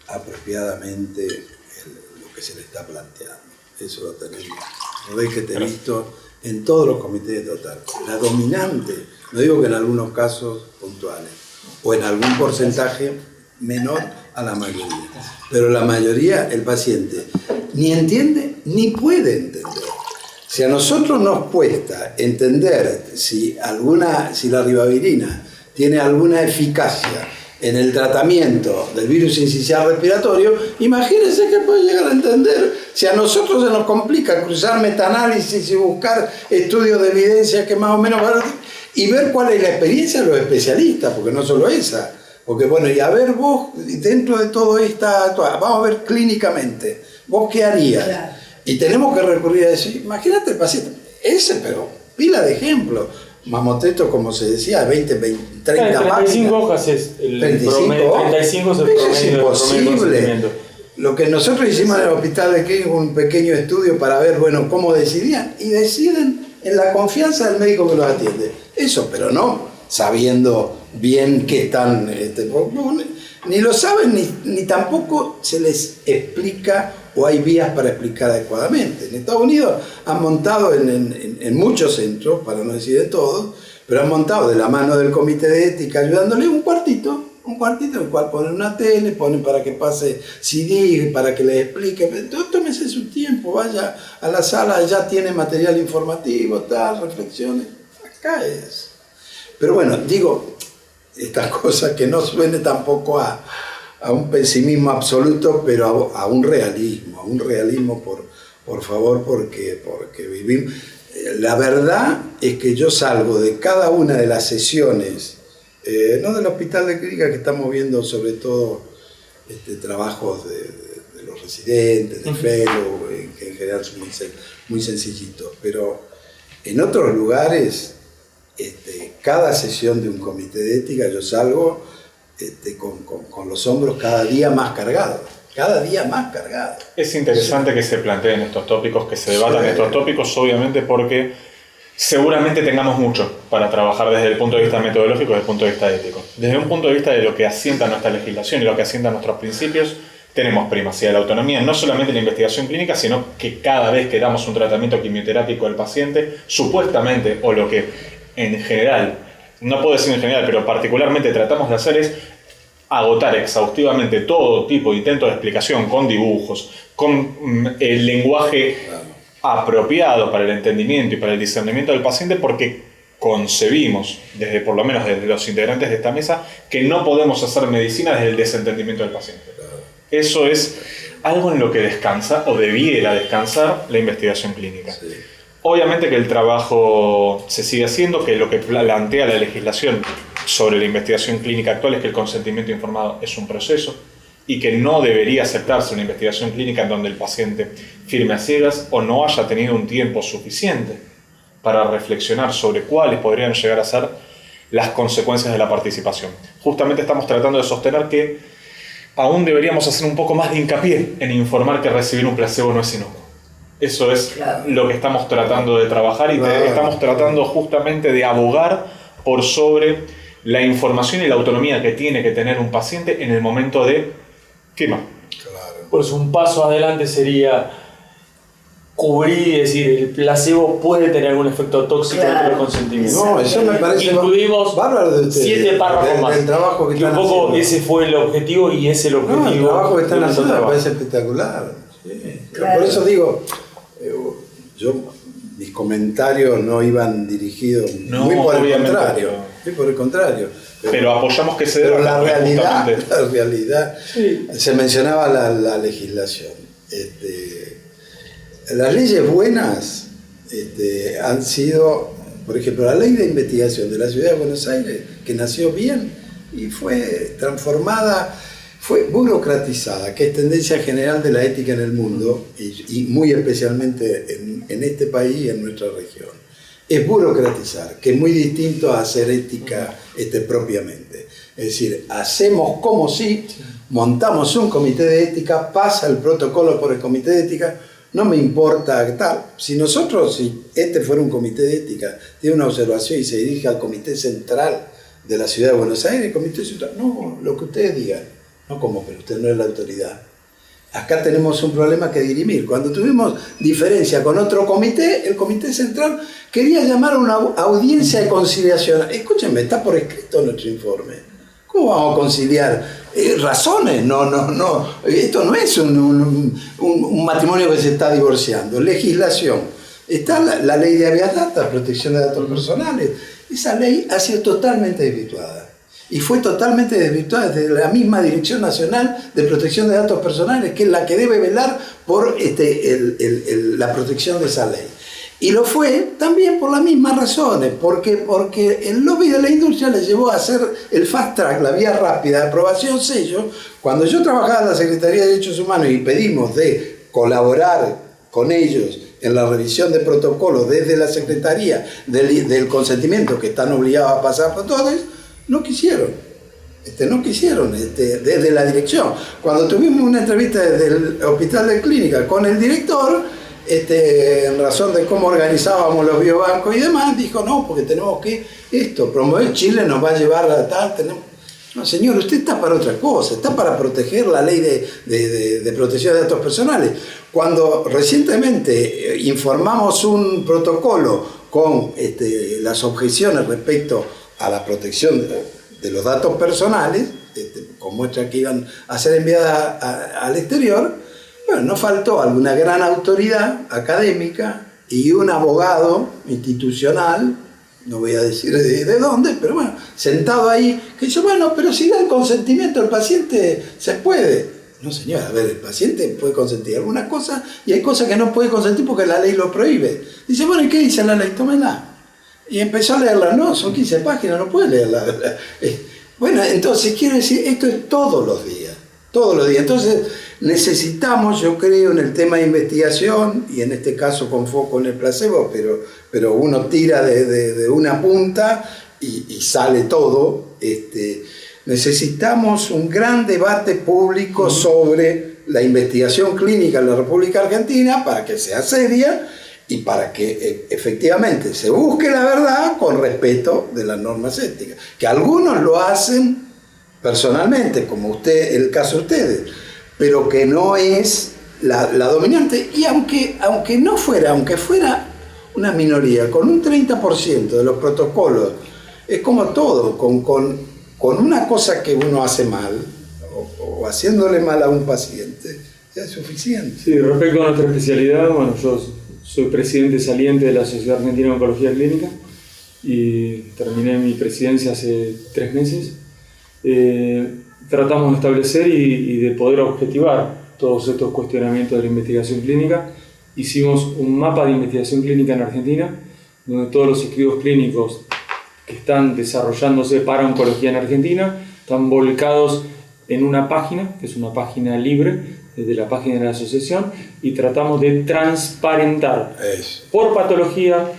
apropiadamente lo que se le está planteando. Eso lo tenemos, lo ves que te he visto en todos los comités de total. La dominante, no digo que en algunos casos puntuales, o en algún porcentaje menor a la mayoría, pero la mayoría, el paciente ni entiende ni puede entender. Si a nosotros nos cuesta entender si la ribavirina tiene alguna eficacia en el tratamiento del virus sincicial respiratorio, imagínense que puede llegar a entender. Si a nosotros se nos complica cruzar metaanálisis y buscar estudios de evidencia que más o menos van y ver cuál es la experiencia de los especialistas, porque no solo esa. Porque bueno, y a ver vos, dentro de todo vamos a ver clínicamente, vos qué harías. Claro. Y tenemos que recurrir a decir, imagínate el paciente, pero pila de ejemplos. Mamotreto, como se decía, 20, 30 páginas. 35 hojas es el 35 promedio. 35 es el promedio. Es imposible. Lo que nosotros hicimos en el hospital de Key, un pequeño estudio para ver, bueno, cómo decidían. Y deciden en la confianza del médico que los atiende. Eso, pero no sabiendo bien qué están... ni lo saben, ni tampoco se les explica o hay vías para explicar adecuadamente. En Estados Unidos han montado en muchos centros, para no decir de todos, pero han montado de la mano del comité de ética ayudándole un cuartito en el cual ponen una tele, ponen para que pase CD, para que les explique. Tómese su tiempo, vaya a la sala, ya tiene material informativo, reflexiones. Acá es. Pero bueno, digo, estas cosas que no suene tampoco a un pesimismo absoluto, pero a un realismo, por favor, porque vivimos. La verdad es que yo salgo de cada una de las sesiones, no del hospital de clínica, que estamos viendo sobre todo trabajos de los residentes, de fellow, que en general son muy sencillitos, pero en otros lugares, cada sesión de un comité de ética yo salgo con los hombros cada día más cargados. Es interesante que se planteen estos tópicos, que se debatan estos tópicos, obviamente porque seguramente tengamos mucho para trabajar desde el punto de vista metodológico y desde el punto de vista ético. Desde un punto de vista de lo que asienta nuestra legislación y lo que asienta nuestros principios, tenemos primacía de la autonomía, no solamente en la investigación clínica, sino que cada vez que damos un tratamiento quimioterápico al paciente, supuestamente, o lo que en general, no puedo decir en general, pero particularmente tratamos de hacer es agotar exhaustivamente todo tipo de intento de explicación con dibujos, con el lenguaje apropiado para el entendimiento y para el discernimiento del paciente, porque concebimos, por lo menos desde los integrantes de esta mesa, que no podemos hacer medicina desde el desentendimiento del paciente. Eso es algo en lo que descansa, o debiera descansar, la investigación clínica. Sí. Obviamente que el trabajo se sigue haciendo, que lo que plantea la legislación sobre la investigación clínica actual es que el consentimiento informado es un proceso y que no debería aceptarse una investigación clínica en donde el paciente firme a ciegas o no haya tenido un tiempo suficiente para reflexionar sobre cuáles podrían llegar a ser las consecuencias de la participación. Justamente estamos tratando de sostener que aún deberíamos hacer un poco más de hincapié en informar que recibir un placebo no es inocuo. Eso es lo que estamos tratando de trabajar y estamos tratando justamente de abogar por sobre la información y la autonomía que tiene que tener un paciente en el momento de quema. Claro. Por eso un paso adelante sería cubrir y decir el placebo puede tener algún efecto tóxico dentro del consentimiento. No, eso me parece incluimos bárbaro de ustedes, 7 párrafos más. Del trabajo que están un poco haciendo. Ese fue el objetivo y es el objetivo. No, el trabajo que están haciendo me parece espectacular. Sí. Claro. Por eso digo, mis comentarios no iban dirigidos muy por el contrario. Sí, por el contrario. Pero apoyamos que se dé la realidad sí. Se mencionaba la legislación. Las leyes buenas han sido, por ejemplo, la ley de investigación de la Ciudad de Buenos Aires, que nació bien y fue transformada, fue burocratizada, que es tendencia general de la ética en el mundo y muy especialmente en este país y en nuestra región. Es burocratizar, que es muy distinto a hacer ética propiamente. Es decir, hacemos como si montamos un comité de ética, pasa el protocolo por el comité de ética, no me importa qué tal. Si fuera un comité de ética, tiene una observación y se dirige al comité central de la Ciudad de Buenos Aires, el comité central, no, lo que ustedes digan. No, ¿cómo? Pero usted no es la autoridad. Acá tenemos un problema que dirimir. Cuando tuvimos diferencia con otro comité, el comité central quería llamar a una audiencia de conciliación. Escúchenme, está por escrito nuestro informe. ¿Cómo vamos a conciliar? Razones, no. Esto no es un matrimonio que se está divorciando. Legislación. Está la ley de habeas data, protección de datos personales. Esa ley ha sido totalmente desvirtuada. Y fue totalmente desvirtuada desde la misma Dirección Nacional de Protección de Datos Personales, que es la que debe velar por la protección de esa ley. Y lo fue también por las mismas razones, porque el lobby de la industria les llevó a hacer el fast track, la vía rápida, aprobación sello. Cuando yo trabajaba en la Secretaría de Derechos Humanos y pedimos de colaborar con ellos en la revisión de protocolos desde la Secretaría del consentimiento, que están obligados a pasar por todos, no quisieron. Desde la dirección. Cuando tuvimos una entrevista desde el Hospital de Clínica con el director, en razón de cómo organizábamos los biobancos y demás, dijo, no, porque tenemos que promover Chile nos va a llevar a tal, No, señor, usted está para otra cosa, está para proteger la ley de protección de datos personales. Cuando recientemente informamos un protocolo con las objeciones respecto a la protección de los datos personales, con muestras que iban a ser enviadas al exterior, bueno, no faltó alguna gran autoridad académica y un abogado institucional, no voy a decir de dónde, pero bueno, sentado ahí, que dice, bueno, pero si da el consentimiento del paciente, se puede. No, señor, a ver, el paciente puede consentir algunas cosas y hay cosas que no puede consentir porque la ley lo prohíbe. Dice, bueno, ¿y qué dice la ley? Tómela. Y empezó a leerla, no, son 15 páginas, no puede leerla. Bueno, entonces quiero decir, esto es todos los días. Entonces necesitamos, yo creo, en el tema de investigación, y en este caso con foco en el placebo, pero uno tira de una punta y sale todo, necesitamos un gran debate público sobre la investigación clínica en la República Argentina para que sea seria y para que efectivamente se busque la verdad con respeto de las normas éticas. Que algunos lo hacen personalmente, como el caso de ustedes, pero que no es la dominante. Y aunque fuera una minoría, con un 30% de los protocolos, es como todo, con con una cosa que uno hace mal, o haciéndole mal a un paciente, ya es suficiente. Sí, respecto a nuestra especialidad, bueno, yo soy presidente saliente de la Sociedad Argentina de Oncología Clínica y terminé mi presidencia hace 3 meses. Tratamos de establecer y de poder objetivar todos estos cuestionamientos de la investigación clínica. Hicimos un mapa de investigación clínica en Argentina, donde todos los estudios clínicos que están desarrollándose para oncología en Argentina están volcados en una página, que es una página libre, desde la página de la asociación, y tratamos de transparentar por patología,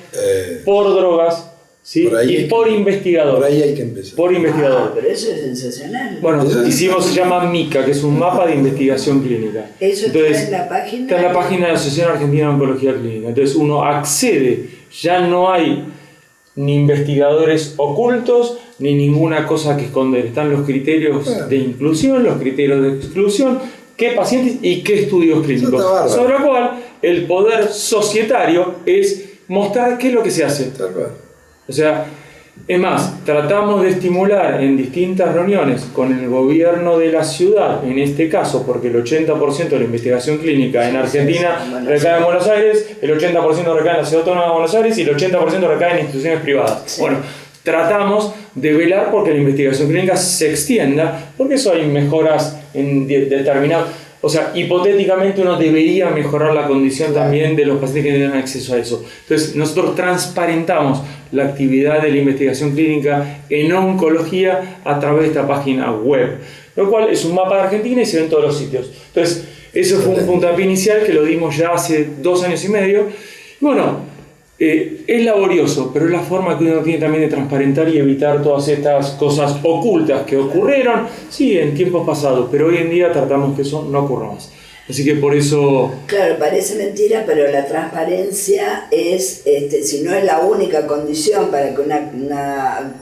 por drogas, ¿sí? Y por investigador. Por ahí hay que empezar. Por investigador. Pero eso es sensacional. Bueno, se llama MICA, que es un mapa de investigación clínica. ¿Eso entonces, está en la página? Está en la página de la Asociación Argentina de Oncología Clínica. Entonces uno accede, ya no hay ni investigadores ocultos, ni ninguna cosa que esconder. Están los criterios de inclusión, los criterios de exclusión, qué pacientes y qué estudios clínicos. Sobre lo cual, el poder societario es mostrar qué es lo que se hace. O sea, es más, tratamos de estimular en distintas reuniones con el gobierno de la ciudad, en este caso, porque el 80% de la investigación clínica en Argentina recae en Buenos Aires, el 80% recae en la Ciudad Autónoma de Buenos Aires y el 80% recae en instituciones privadas. Sí. Bueno, tratamos de velar porque la investigación clínica se extienda, porque eso hay mejoras en determinados... O sea, hipotéticamente uno debería mejorar la condición también de los pacientes que tienen acceso a eso. Entonces, nosotros transparentamos la actividad de la investigación clínica en oncología a través de esta página web, lo cual es un mapa de Argentina y se ve en todos los sitios. Entonces, eso fue un puntapié inicial que lo dimos ya hace 2 años y medio. Y bueno, es laborioso, pero es la forma que uno tiene también de transparentar y evitar todas estas cosas ocultas que ocurrieron, sí, en tiempos pasados, pero hoy en día tratamos que eso no ocurra más. Así que por eso... Claro, parece mentira, pero la transparencia es, si no es la única condición para que una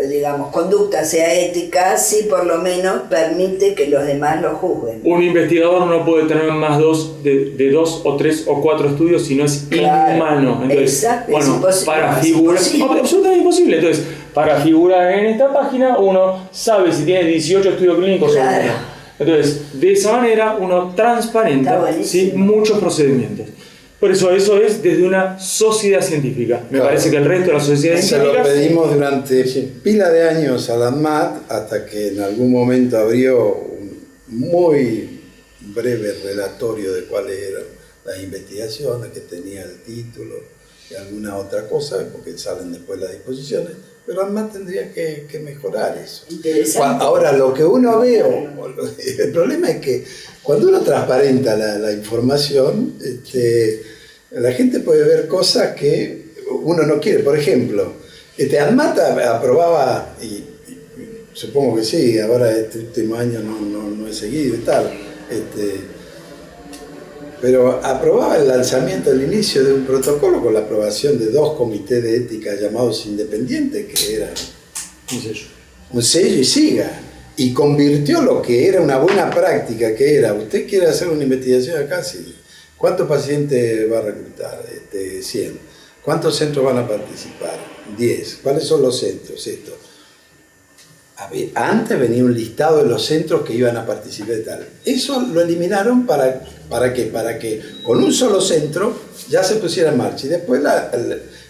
digamos, conducta sea ética, sí por lo menos permite que los demás lo juzguen. Un investigador no puede tener más de 2 o 3 o 4 estudios si no es inhumano. Entonces, bueno, para figurar... absolutamente imposible. Entonces, para figurar en esta página, uno sabe si tiene 18 estudios clínicos o no. Entonces, de esa manera uno transparenta, ¿sí?, muchos procedimientos. Por eso es desde una sociedad científica. Me parece que el resto de la sociedad científica... Se lo pedimos durante pila de años a la ANMAT, hasta que en algún momento abrió un muy breve relatorio de cuáles eran las investigaciones, que tenía el título y alguna otra cosa, porque salen después las disposiciones. Pero ANMAT tendría que mejorar eso. Ahora, lo que uno ve, el problema es que cuando uno transparenta la información, la gente puede ver cosas que uno no quiere. Por ejemplo, ANMAT aprobaba, y supongo que sí, ahora este último año no he seguido y tal, pero aprobaba el lanzamiento, el inicio de un protocolo con la aprobación de 2 comités de ética llamados independientes, que eran un sello y siga, y convirtió lo que era una buena práctica, que era, usted quiere hacer una investigación acá, sí. ¿Cuántos pacientes va a reclutar? 100. ¿Cuántos centros van a participar? 10. ¿Cuáles son los centros? Esto. A ver, antes venía un listado de los centros que iban a participar y tal. Eso lo eliminaron ¿para qué? Para que con un solo centro ya se pusiera en marcha. Y después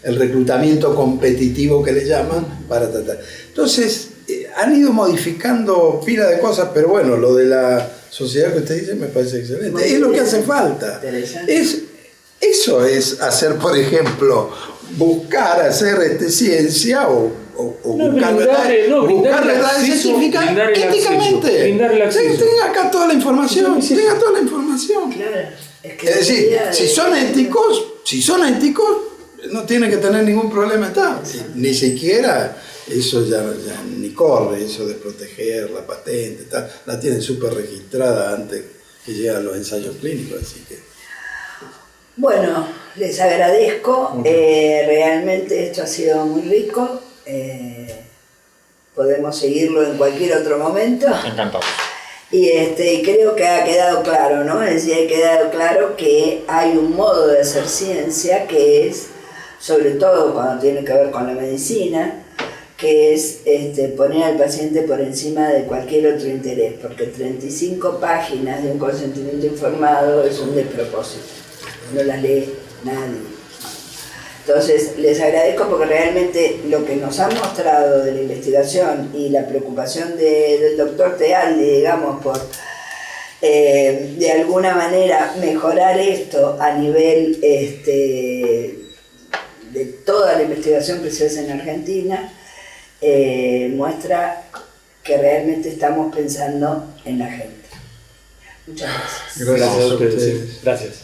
el reclutamiento competitivo que le llaman para tratar. Entonces, han ido modificando pila de cosas, pero bueno, lo de la sociedad que usted dice me parece excelente. Es lo que hace falta. Eso es hacer, por ejemplo, buscar hacer ciencia o buscar verdad científica éticamente. Tenga acá toda la información. Tenga toda la información. Claro, es decir, si son éticos, no tienen que tener ningún problema. Ni siquiera eso ya ni corre, eso de proteger la patente, la tienen súper registrada antes que llegan los ensayos clínicos, así que... Bueno, les agradezco, realmente esto ha sido muy rico, podemos seguirlo en cualquier otro momento. Encantado. Y creo que ha quedado claro, ¿no? Es decir, ha quedado claro que hay un modo de hacer ciencia que es, sobre todo cuando tiene que ver con la medicina, que es poner al paciente por encima de cualquier otro interés, porque 35 páginas de un consentimiento informado es un despropósito, no las lee nadie. Entonces, les agradezco porque realmente lo que nos ha mostrado de la investigación y la preocupación del doctor Tealdi, digamos, por de alguna manera mejorar esto a nivel de toda la investigación que se hace en Argentina, muestra que realmente estamos pensando en la gente. Muchas gracias. Gracias a ustedes. Gracias.